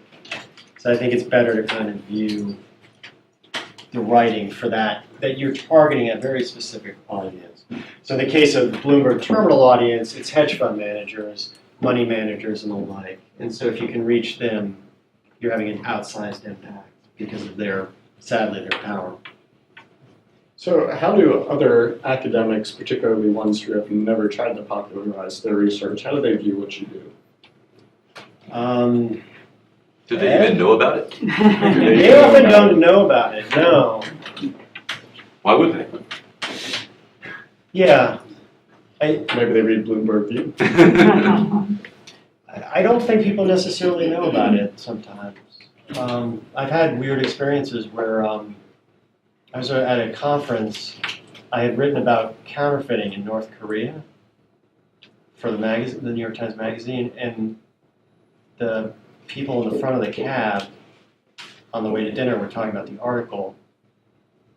So I think it's better to kind of view the writing for that you're targeting a very specific audience. So in the case of the Bloomberg terminal audience, it's hedge fund managers, money managers, and the like. And so if you can reach them, you're having an outsized impact because of sadly, their power. So how do other academics, particularly ones who have never tried to popularize their research, how do they view what you do? Do they even know about it? They often don't know about it, no. Why would they? Yeah, Maybe they read Bloomberg View. I don't think people necessarily know about it sometimes. I've had weird experiences where I was at a conference. I had written about counterfeiting in North Korea for the magazine, the New York Times Magazine, and the people in the front of the cab on the way to dinner were talking about the article.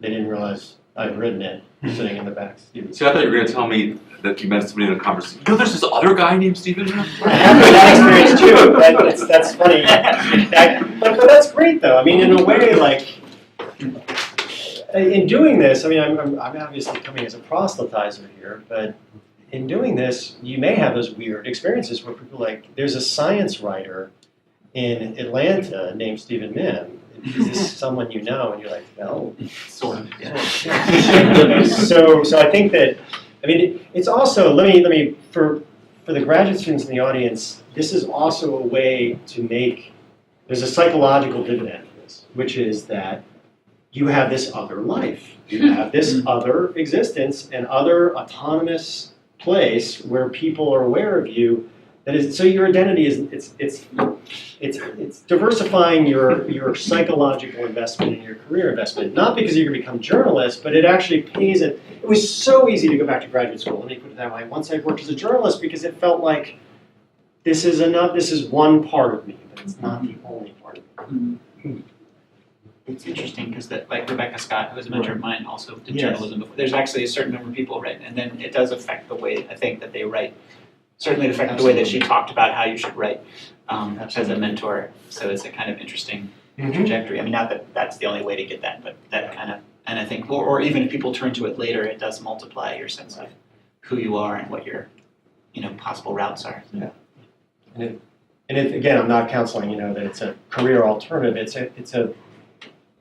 They didn't realize I'd written it, sitting in the back seat. See, I thought you were going to tell me that you met somebody in a conversation. You know, there's this other guy named Stephen Mihm. I have that experience too. That's funny. But that's great though. I mean, in a way, like in doing this, I mean, I'm obviously coming as a proselytizer here, but in doing this, you may have those weird experiences where people like, there's a science writer in Atlanta named Stephen Mihm. Is this someone you know? And you're like, no. Sort of. Yeah. So I think that, I mean, it's also, let me for the graduate students in the audience, this is also a way to make, there's a psychological dividend to this, which is that you have this other life. You have this other existence and other autonomous place where people are aware of you. That is, so your identity is, it's diversifying your psychological investment and your career investment, not because you're going to become journalists, but it actually pays it. It was so easy to go back to graduate school, let me put it that way, once I worked as a journalist, because it felt like this is one part of me, but it's not the only part of me. It's interesting because like Rebecca Scott, who was a mentor of mine, also did Yes. journalism before. There's actually a certain number of people who write, and then it does affect the way I think that they write. Certainly it affected the way that she talked about how you should write as a mentor. So it's a kind of interesting trajectory. I mean, not that that's the only way to get that, but that kind of, and I think, or even if people turn to it later, it does multiply your sense of who you are and what your, possible routes are. Yeah. And again, I'm not counseling, that it's a career alternative.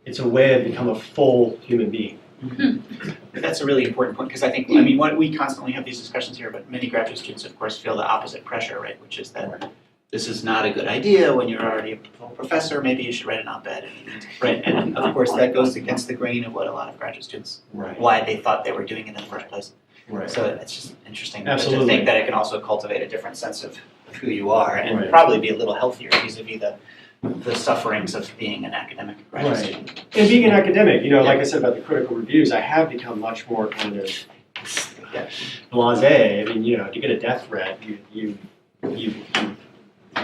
It's a way to become a full human being. But that's a really important point because I think, what we constantly have these discussions here, but many graduate students, of course, feel the opposite pressure, right? Which is that this is not a good idea when you're already a full professor. Maybe you should write an op-ed, right? And of course, that goes against the grain of what a lot of graduate students, why they thought they were doing it in the first place. Right. So it's just interesting to Absolutely. think that it can also cultivate a different sense of who you are and Right. probably be a little healthier vis-a-vis the sufferings of being an academic graduate Right. student. And being an academic, like I said about the critical reviews, I have become much more kind of blasé. I mean, to get a death threat, you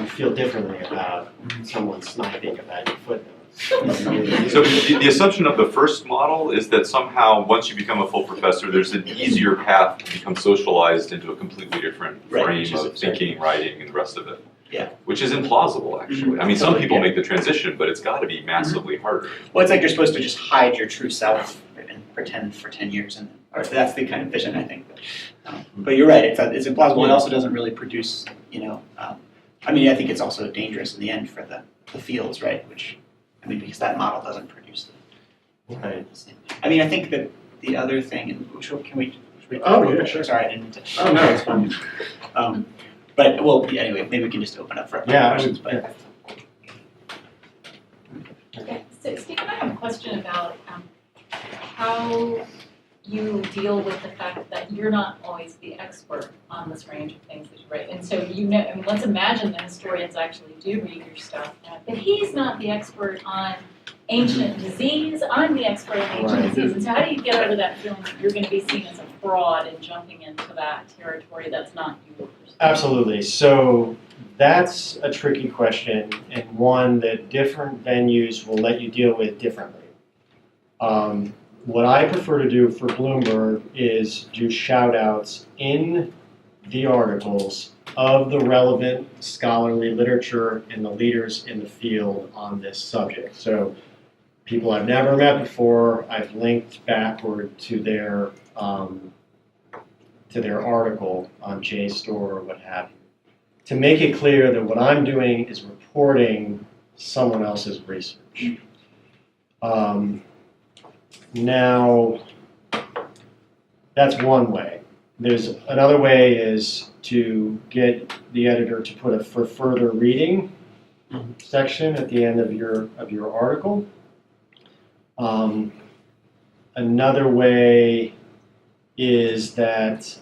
feel differently about someone sniping about your footnotes. So the assumption of the first model is that somehow once you become a full professor, there's an easier path to become socialized into a completely different Right, frame which is of absurd. thinking, writing, and the rest of it. Yeah. Which is implausible, actually. I mean, some Totally, people yeah. make the transition, but it's got to be massively harder. Well, it's like you're supposed to just hide your true self and pretend for 10 years, or that's the kind of vision, I think. But you're right, it's implausible. It also doesn't really produce, I think it's also dangerous in the end for the fields, right? Because that model doesn't produce Right. I think that the other thing, and should we Oh, yeah, sure. Sorry, I didn't mean to. Oh, no, it's fine. But, anyway, maybe we can just open up for Yeah, questions. But Okay, so Stephen, I have a question about how you deal with the fact that you're not always the expert on this range of things that you write. And so let's imagine the historians actually do read your stuff, but he's not the expert on ancient disease, I'm the expert on ancient Right. disease. And so how do you get over that feeling that you're going to be seen as a fraud and jumping into that territory that's not yours? Absolutely. So that's a tricky question and one that different venues will let you deal with differently. What I prefer to do for Bloomberg is do shout outs in the articles of the relevant scholarly literature and the leaders in the field on this subject. So people I've never met before, I've linked backward to their article on JSTOR or what have you, to make it clear that what I'm doing is reporting someone else's research. Now, that's one way. There's another way is to get the editor to put a for further reading section at the end of your article. Another way is that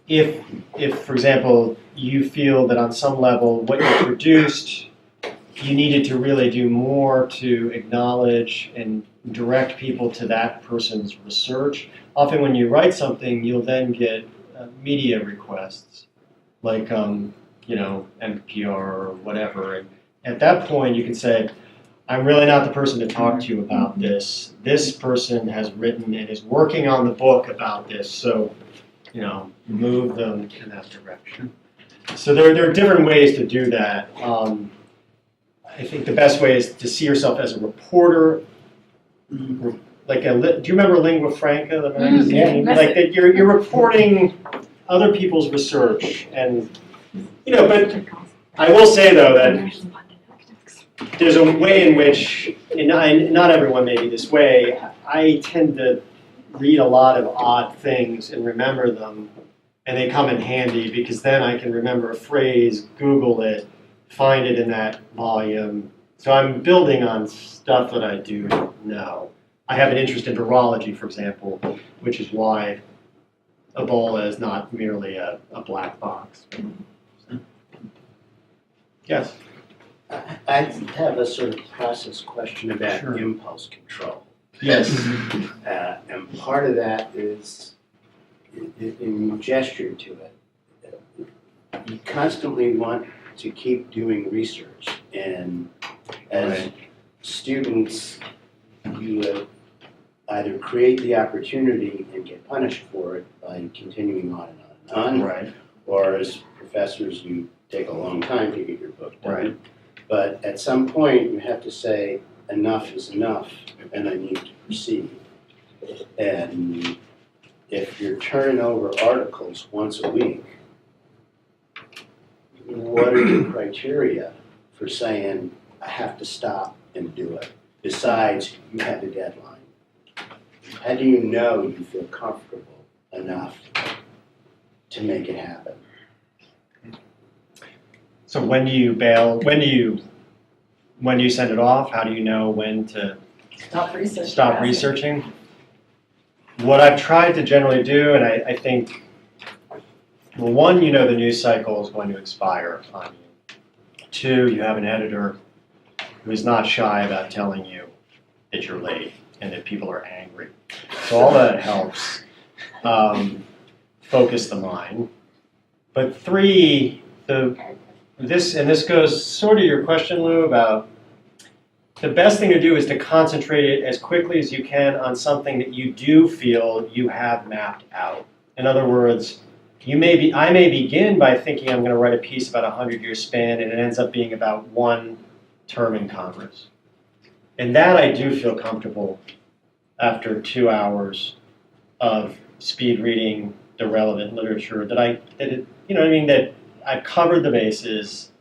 if, for example, you feel that on some level what you produced, you needed to really do more to acknowledge and direct people to that person's research. Often when you write something, you'll then get media requests, like NPR or whatever. And at that point, you can say, I'm really not the person to talk to you about this. This person has written and is working on the book about this, so move them in that direction. So there are different ways to do that. I think the best way is to see yourself as a reporter. Like do you remember Lingua Franca, the magazine? Yeah. Like that you're reporting other people's research, and but I will say though that there's a way in which, and not everyone may be this way, I tend to read a lot of odd things and remember them, and they come in handy because then I can remember a phrase, Google it, find it in that volume. So I'm building on stuff that I do know. I have an interest in virology, for example, which is why Ebola is not merely a black box. Yes? I have a sort of process question about Sure. impulse control. Yes. And part of that is, you gestured to it, you constantly want to keep doing research. And as students, you either create the opportunity and get punished for it by continuing on and on and on, Right. or as professors, you take a long time to get your book done. Right. But at some point, you have to say, enough is enough, and I need to proceed. And if you're turning over articles once a week, what are the criteria for saying, I have to stop and do it, besides you have a deadline? How do you know you feel comfortable enough to make it happen? So when do you bail? When do you send it off? How do you know when to Stop researching. stop researching? What I've tried to generally do, and I think, well, one, the news cycle is going to expire on you. Two, you have an editor who is not shy about telling you that you're late and that people are angry. So all that helps focus the mind. But three, this goes sort of your question, Lou, about the best thing to do is to concentrate it as quickly as you can on something that you do feel you have mapped out. In other words, I may begin by thinking I'm going to write a piece about a 100-year span, and it ends up being about one term in Congress. And that I do feel comfortable after 2 hours of speed reading the relevant literature that I've covered the bases.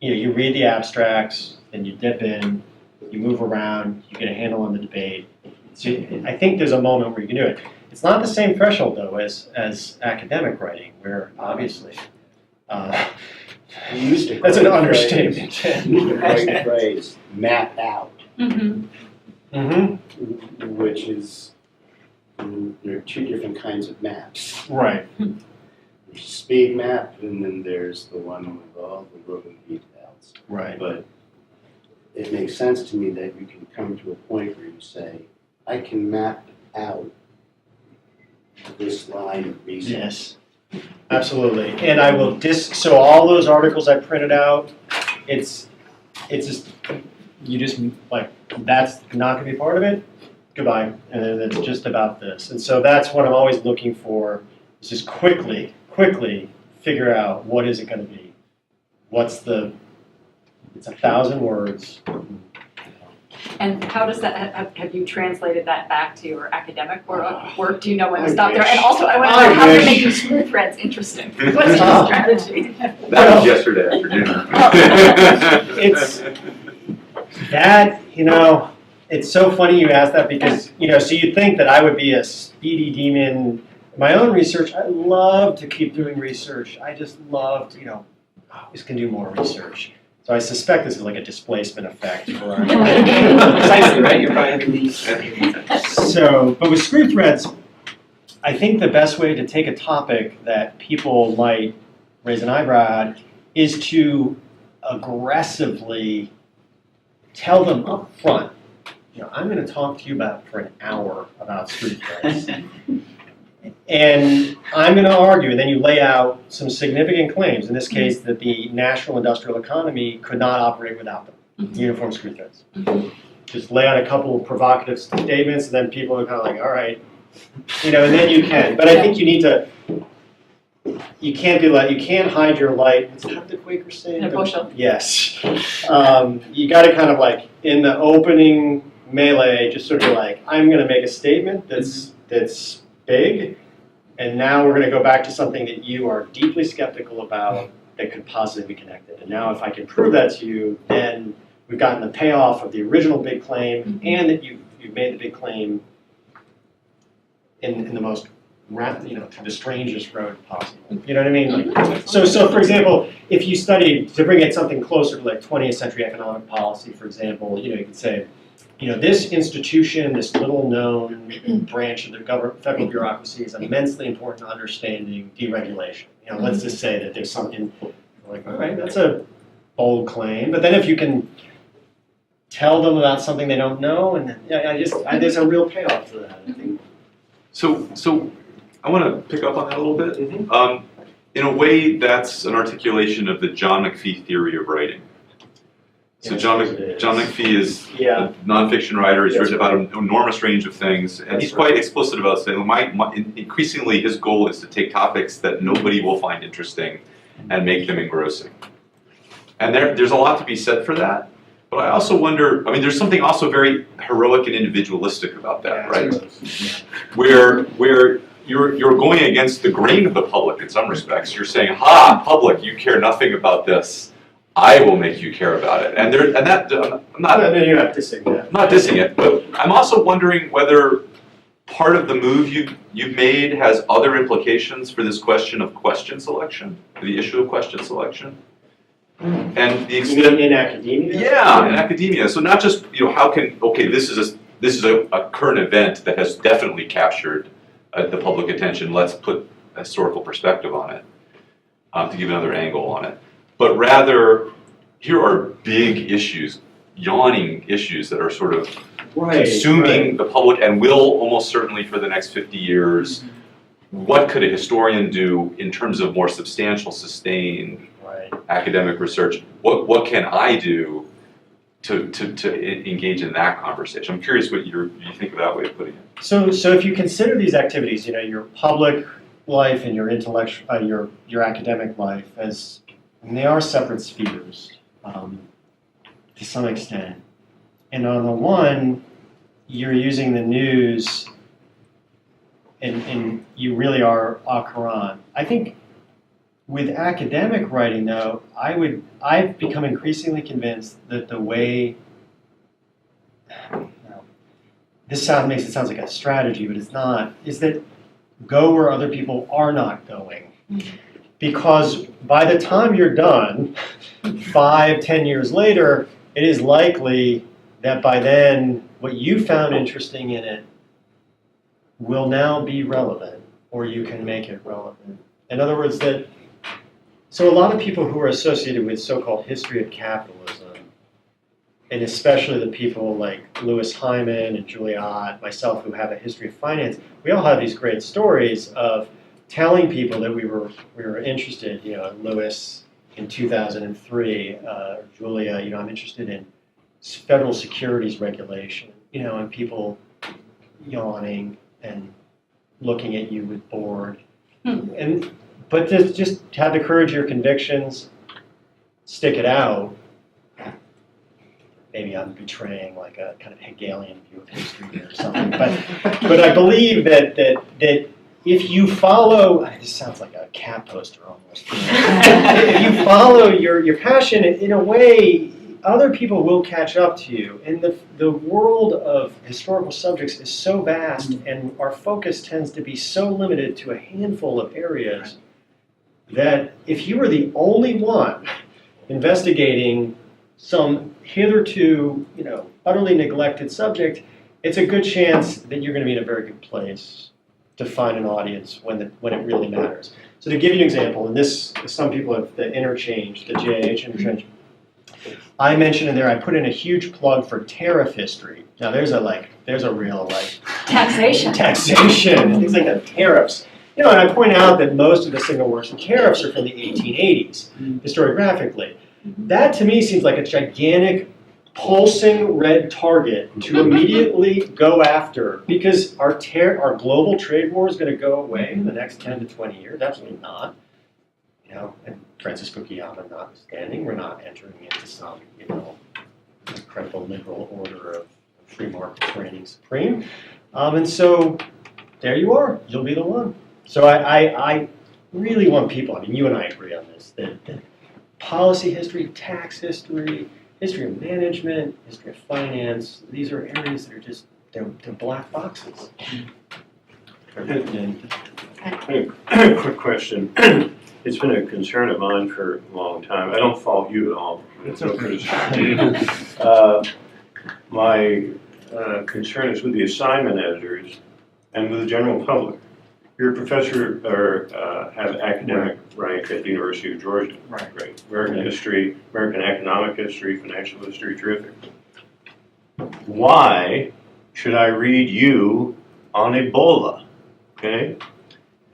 You read the abstracts, then you dip in, you move around, you get a handle on the debate. So I think there's a moment where you can do it. It's not the same threshold, though, as academic writing, where obviously You used to that's an coin the understatement. phrase- You used to coin the phrase, map out, Mm-hmm. Mm-hmm. which is, there are two different kinds of maps. Right. There's a speed map, and then there's the one with all the broken details. Right. But it makes sense to me that you can come to a point where you say, I can map out this line of research. Yes. Absolutely. And I will so all those articles I printed out, it's just that's not going to be part of it. Goodbye. And then it's just about this. And so that's what I'm always looking for, is just quickly figure out what is it going to be. It's 1,000 words. And how does that, have you translated that back to your academic work? Do you know when I to stop there? wish. And also, I want to I know how you're wish. making screw threads interesting. What's your strategy? That was yesterday afternoon. It's that, it's so funny you ask that because, so you'd think that I would be a speedy demon. My own research, I love to keep doing research. I just love to, always can do more research. So I suspect this is like a displacement effect for our Precisely, right? You're probably So, but with screw threads, I think the best way to take a topic that people might raise an eyebrow at is to aggressively tell them up front, I'm going to talk to you for an hour about screw threads. And I'm going to argue, and then you lay out some significant claims, in this case that the national industrial economy could not operate without them, uniform screw threads. Just lay out a couple of provocative statements, and then people are kind of like, all right, and then you can. But I think you need to, you can't hide your light. What's that the Quakers say? In a bushel. Yes. You got to kind of like, in the opening melee, just sort of like, I'm going to make a statement that's big, and now we're going to go back to something that you are deeply skeptical about that could possibly be connected. And now if I can prove that to you, then we've gotten the payoff of the original big claim, and that you've made the big claim in the most through the strangest road possible. You know what I mean? Like, so for example, if you study, to bring it something closer to like 20th century economic policy, for example, you could say, this institution, this little known branch of the federal bureaucracy is immensely important to understanding deregulation. Let's just say that there's something like, all right, that's a bold claim. But then if you can tell them about something they don't know, and there's a real payoff to that, I think. So I want to pick up on that a little bit. In a way, that's an articulation of the John McPhee theory of writing. So Yes, John it is. McPhee is Yeah. a nonfiction writer. He's Yes. written about an enormous range of things, and That's he's quite explicit about saying, increasingly his goal is to take topics that nobody will find interesting and make them engrossing. And there's a lot to be said for that. But I also wonder, there's something also very heroic and individualistic about that, right? Where you're going against the grain of the public in some respects. You're saying, public, you care nothing about this. I will make you care about it. And you're not dissing that. I'm not dissing it, but I'm also wondering whether part of the move you've made has other implications for this question of question selection, for the issue of question selection. And the You mean in academia? Yeah, in academia. So not just this is a current event that has definitely captured the public attention. Let's put a historical perspective on it to give another angle on it. But rather, here are big issues, yawning issues that are sort of consuming the public and will almost certainly for the next 50 years. What could a historian do in terms of more substantial, sustained academic research? What can I do to engage in that conversation? I'm curious what you think of that way of putting it. So if you consider these activities, your public life and your intellectual, your academic life they are separate spheres to some extent. And on the one, you're using the news, and you really are a Quran. I think with academic writing, though, I've become increasingly convinced that the way, this makes it sound like a strategy, but it's not, is that go where other people are not going. Because by the time you're done, 5-10 years later, it is likely that by then what you found interesting in it will now be relevant, or you can make it relevant. In other words, so a lot of people who are associated with so-called history of capitalism, and especially the people like Louis Hyman and Juliot, myself, who have a history of finance, we all have these great stories of telling people that we were interested, Louis in 2003, Julia, I'm interested in federal securities regulation, and people yawning and looking at you with bored. But just have the courage of your convictions, stick it out. Maybe I'm betraying like a kind of Hegelian view of history or something, but I believe that if you follow, this sounds like a cat poster almost. If you follow your passion, in a way, other people will catch up to you. And the world of historical subjects is so vast, and our focus tends to be so limited to a handful of areas that if you were the only one investigating some hitherto, utterly neglected subject, it's a good chance that you're going to be in a very good place to find an audience when it really matters. So to give you an example, and this, some people have the interchange, the JH interchange. I mentioned in there, I put in a huge plug for tariff history. Now there's a real Taxation. and things like that, tariffs. And I point out that most of the signal works in tariffs are from the 1880s, historiographically. That to me seems like a gigantic pulsing red target to immediately go after, because our global trade war is going to go away in the next 10 to 20 years. Absolutely not. And Francis Fukuyama notwithstanding, we're not entering into some, incredible liberal order of free markets reigning supreme. And so there you are. You'll be the one. So I really want people, you and I agree on this, that policy history, tax history, history of management, history of finance, these are areas that are just, they're black boxes. Quick question. It's been a concern of mine for a long time. I don't fault you at all. It's no criticism. My concern is with the assignment editors and with the general public. You're a professor or have academic rank at the University of Georgia. Right. Great. American history, American economic history, financial history, terrific. Why should I read you on Ebola? Okay?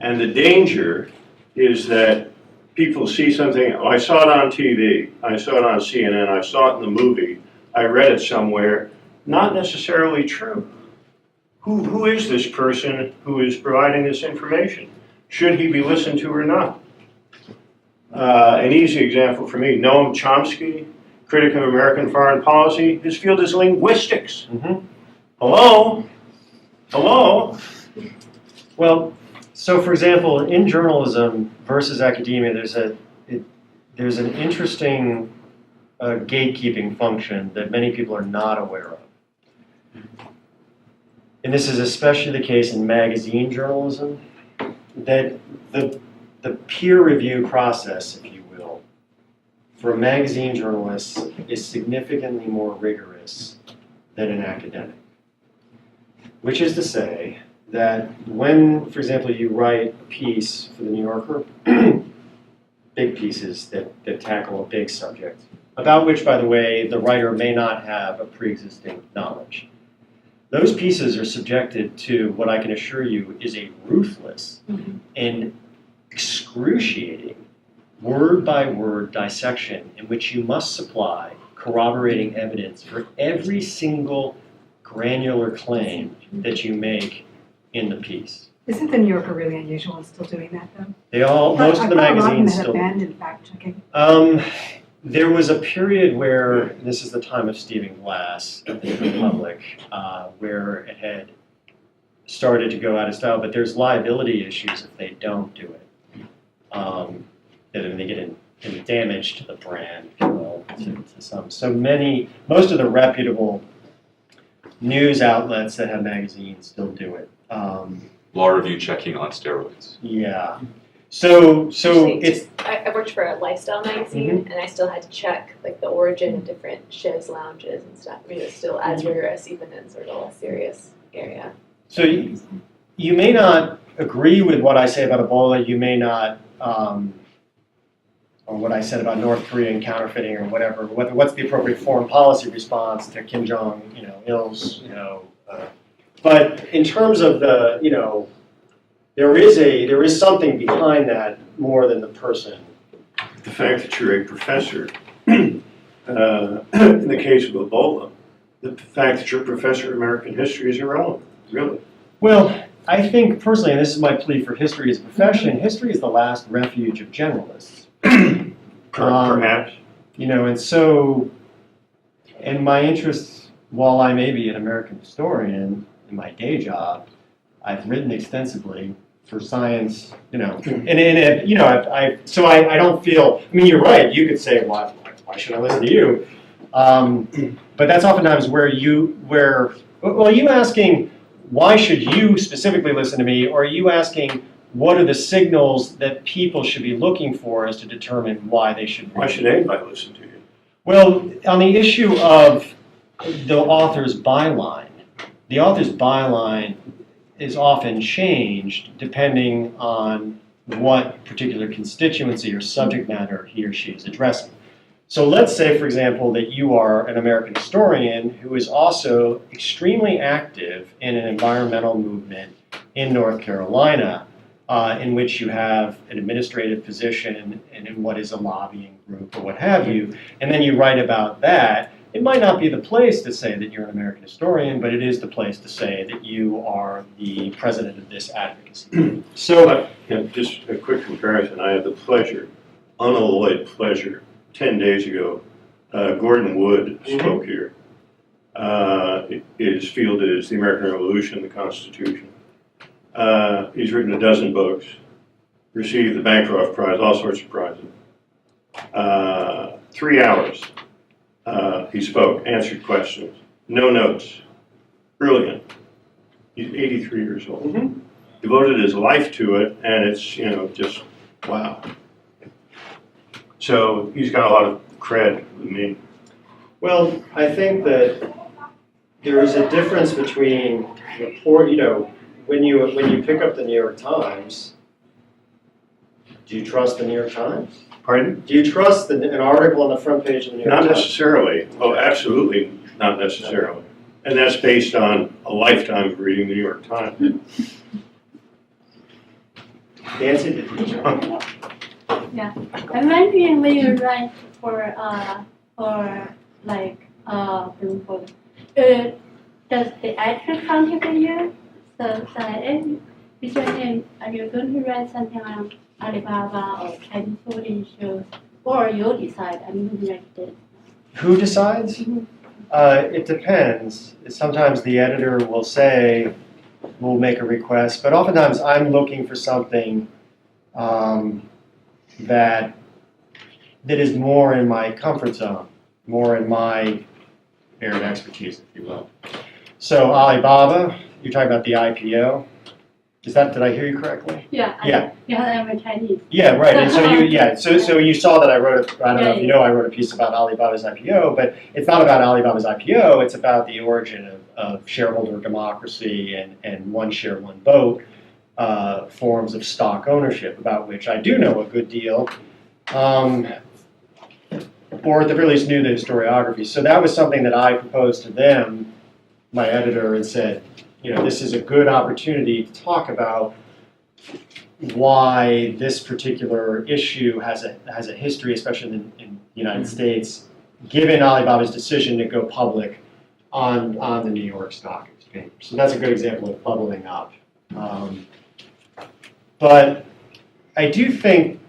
And the danger is that people see something, I saw it on TV, I saw it on CNN, I saw it in the movie, I read it somewhere, not necessarily true. Who is this person who is providing this information? Should he be listened to or not? An easy example for me, Noam Chomsky, critic of American foreign policy, his field is linguistics. Mm-hmm. Hello? Well, so for example, in journalism versus academia, there's an interesting gatekeeping function that many people are not aware of. And this is especially the case in magazine journalism, that the peer review process, if you will, for a magazine journalist is significantly more rigorous than an academic. Which is to say that when, for example, you write a piece for the New Yorker, big pieces that tackle a big subject, about which, by the way, the writer may not have a pre-existing knowledge. Those pieces are subjected to what I can assure you is a ruthless and excruciating word-by-word dissection in which you must supply corroborating evidence for every single granular claim that you make in the piece. Isn't the New Yorker really unusual in still doing that, though? Most of the magazines had still. abandoned fact-checking. There was a period where, this is the time of Stephen Glass at the Republic, where it had started to go out of style, but there's liability issues if they don't do it. That they get in damage to the brand, if you will, to some. So most of the reputable news outlets that have magazines still do it. Law review checking on steroids. Yeah. So Actually, it's I worked for a lifestyle magazine, and I still had to check like the origin of different shiz lounges and stuff. I mean, it's still as rigorous, even in sort of a less serious area. So you may not agree with what I say about Ebola. You may not, or what I said about North Korea and counterfeiting or whatever. What's the appropriate foreign policy response to Kim Jong, il's, But in terms of the, there is something behind that more than the person. The fact that you're a professor, in the case of Ebola, the fact that you're a professor of American history is irrelevant, really. Well, I think personally, and this is my plea for history as a profession, history is the last refuge of generalists. Perhaps. And so, and my interests, while I may be an American historian in my day job, I've written extensively for science, so I don't feel, you're right, you could say, why should I listen to you? But that's oftentimes are you asking, why should you specifically listen to me, or are you asking, what are the signals that people should be looking for as to determine why they should read. Why should anybody listen to you? Well, on the issue of the author's byline is often changed depending on what particular constituency or subject matter he or she is addressing. So let's say, for example, that you are an American historian who is also extremely active in an environmental movement in North Carolina, in which you have an administrative position and in what is a lobbying group or what have you, and then you write about that. It might not be the place to say that you're an American historian, but it is the place to say that you are the president of this advocacy. So, Just a quick comparison. I had the pleasure, unalloyed pleasure, 10 days ago, Gordon Wood spoke here. His field is the American Revolution, the Constitution. He's written a dozen books, received the Bancroft Prize, all sorts of prizes. 3 hours he spoke, answered questions, no notes, brilliant. He's 83 years old. Devoted his life to it, and it's, just wow. So he's got a lot of cred with me. well, I think that there is a difference between report, when you pick up the New York Times, do you trust the New York Times? Pardon? Do you trust an article on the front page of the New York Not Times? necessarily. Oh, absolutely not necessarily. And that's based on a lifetime of reading the New York Times. Nancy, did you? I'm wondering when you write for Bloomberg, does the editor contact you? So say, is your name, are you going to write something on Alibaba or Chinese food issues, or you decide I'm going to write this? Who decides? It depends. Sometimes the editor will say, we'll make a request, but oftentimes I'm looking for something that is more in my comfort zone, more in my area of expertise, if you will. So Alibaba, you're talking about the IPO. Did I hear you correctly? Yeah. Yeah. Because I'm a Chinese. Yeah, right. And so you saw that I wrote I don't know if you Yeah. know, I wrote a piece about Alibaba's IPO, but it's not about Alibaba's IPO, it's about the origin of shareholder democracy and one share, one vote forms of stock ownership, about which I do know a good deal, or at the very least knew the historiography. So that was something that I proposed to them, my editor, and said, this is a good opportunity to talk about why this particular issue has a history, especially in the United States, given Alibaba's decision to go public on the New York Stock Exchange. So that's a good example of bubbling up. But I do think,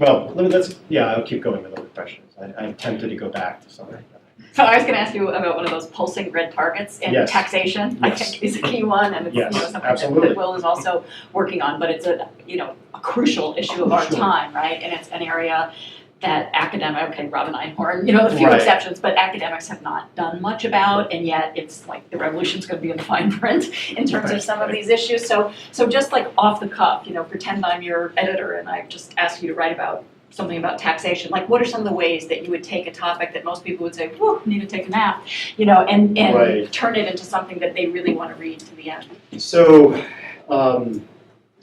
I'll keep going with other questions. I'm tempted to go back to something. So I was going to ask you about one of those pulsing red targets in Yes. taxation. I Yes. think is a key one, and it's Yes, something absolutely. that Will is also working on. But it's a crucial issue of our Sure. time, right? And it's an area that Robin Einhorn, a few Right. exceptions, but academics have not done much about, and yet it's like the revolution's going to be in the fine print in terms of some of these issues. So just like off the cuff, pretend I'm your editor and I just ask you to write about something about taxation. Like, what are some of the ways that you would take a topic that most people would say, "Whoa, need to take a nap," and Right. turn it into something that they really want to read to the end? So,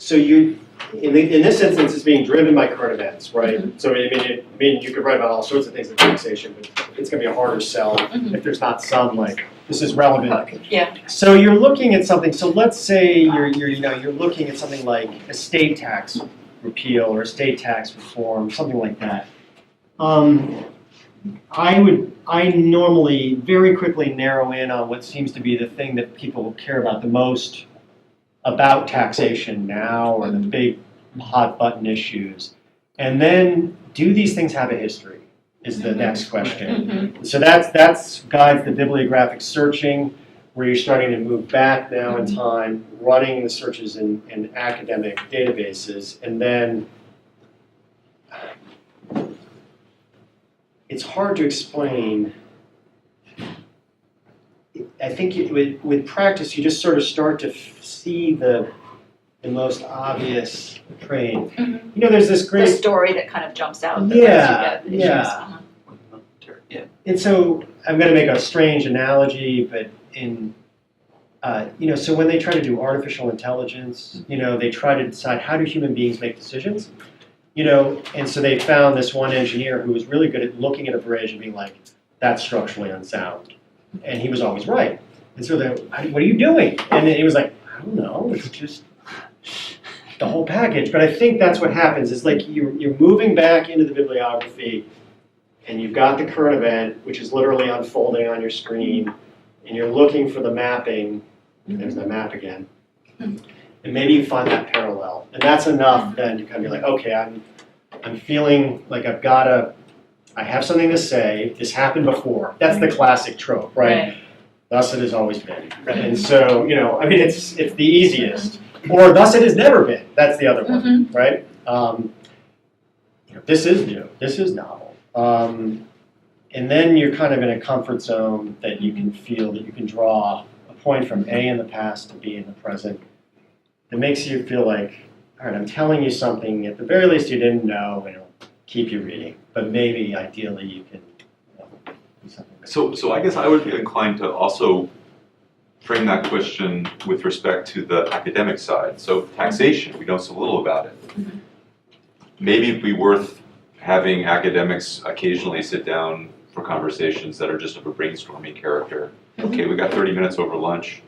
you, in this instance, it's being driven by current events, right? So, I mean, you could write about all sorts of things in taxation, but it's going to be a harder sell if there's not some this is relevant. Yeah. So you're looking at something. So let's say you're looking at something like estate tax repeal or estate tax reform, something like that. I normally very quickly narrow in on what seems to be the thing that people care about the most about taxation now, or the big hot button issues. And then, do these things have a history, is the next question. So that's guides the bibliographic searching, where you're starting to move back now in time, running the searches in academic databases, and then it's hard to explain. I think with practice, you just sort of start to see the the most obvious frame. Mhm. You know, there's this The great, story that kind of jumps out that Yeah, lets you get issues. yeah. Uh-huh. Yeah. and so I'm going to make a strange analogy, but so when they try to do artificial intelligence, they try to decide how do human beings make decisions, and so they found this one engineer who was really good at looking at a bridge and being like, that's structurally unsound. And he was always right. And so what are you doing? And he was like, I don't know, it's just the whole package. But I think that's what happens, is like you're moving back into the bibliography and you've got the current event, which is literally unfolding on your screen, and you're looking for the mapping. There's that map again. And maybe you find that parallel. And that's enough then to kind of be like, okay, I'm feeling like I have something to say. This happened before. That's the classic trope, right? Thus it has always been. Right. And so, it's the easiest. Or thus it has never been. That's the other one, right? This is new. This is novel. And then you're kind of in a comfort zone that you can feel, that you can draw a point from A in the past to B in the present that makes you feel like, all right, I'm telling you something, at the very least you didn't know, and it'll keep you reading. But maybe, ideally, you can do something. So I guess I would be inclined to also frame that question with respect to the academic side. So taxation, we know so little about it. Maybe it'd be worth having academics occasionally sit down for conversations that are just of a brainstorming character. Okay, we got 30 minutes over lunch.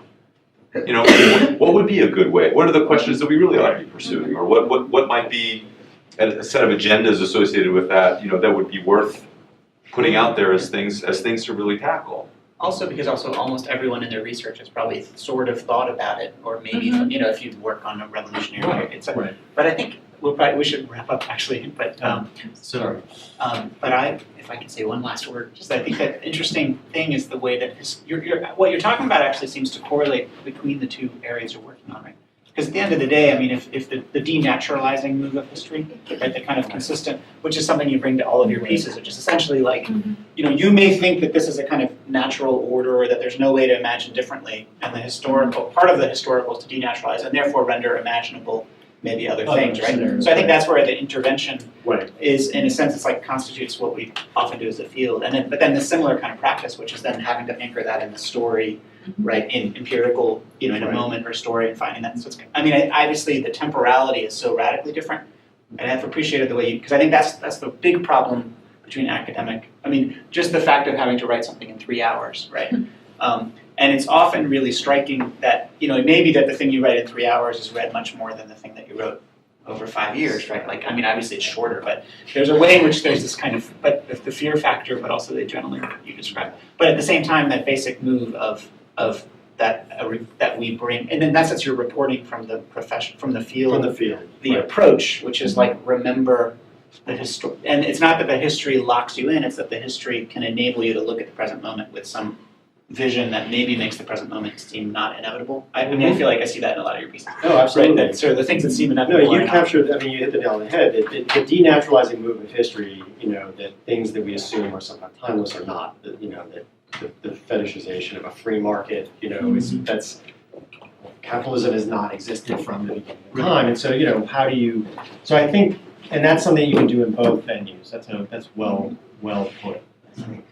What would be a good way? What are the questions that we really ought to be pursuing? Or what might be a set of agendas associated with that, that would be worth putting out there as things to really tackle? Also, because almost everyone in their research has probably sort of thought about it, or maybe if you work on a revolutionary period. So, Right. But I think we should wrap up actually. But Sorry. but if I can say one last word, just I think that interesting thing is the way that what you're talking about actually seems to correlate between the two areas you're working on, right? Because at the end of the day, I mean, if the denaturalizing move of history, right, the kind of consistent, which is something you bring to all of your pieces, which is essentially like, you may think that this is a kind of natural order or that there's no way to imagine differently, and part of the historical is to denaturalize and therefore render imaginable maybe other things, right? So I think that's where the intervention is, in a sense, it's like constitutes what we often do as a field, but then the similar kind of practice, which is then having to anchor that in the story, right, in empirical, in a moment or story, and finding that. So obviously the temporality is so radically different, and I've appreciated the way because I think that's the big problem between academic. Just the fact of having to write something in 3 hours, right? And it's often really striking that, it may be that the thing you write in 3 hours is read much more than the thing that you wrote over 5 years, right? Obviously it's shorter, but there's a way in which there's this kind of, but the fear factor, but also the adrenaline that you described. But at the same time, that basic move of that we bring, and then that's your reporting from the profession, from the field, the approach, which is like remember the history, and it's not that the history locks you in; it's that the history can enable you to look at the present moment with some vision that maybe makes the present moment seem not inevitable. I feel like I see that in a lot of your pieces. Oh, absolutely. Right, that sort of the things that seem inevitable. No, you captured, you hit the nail on the head. The denaturalizing move of history, that things that we assume are somehow timeless are not, that the fetishization of a free market, that's, capitalism has not existed from the beginning of time. And so, how do you, so I think, and that's something you can do in both venues. That's well put, I think.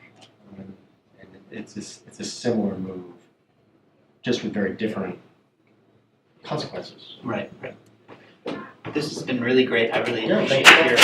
It's a similar move, just with very different consequences. Right. This has been really great. I really Yeah, appreciate thank you. your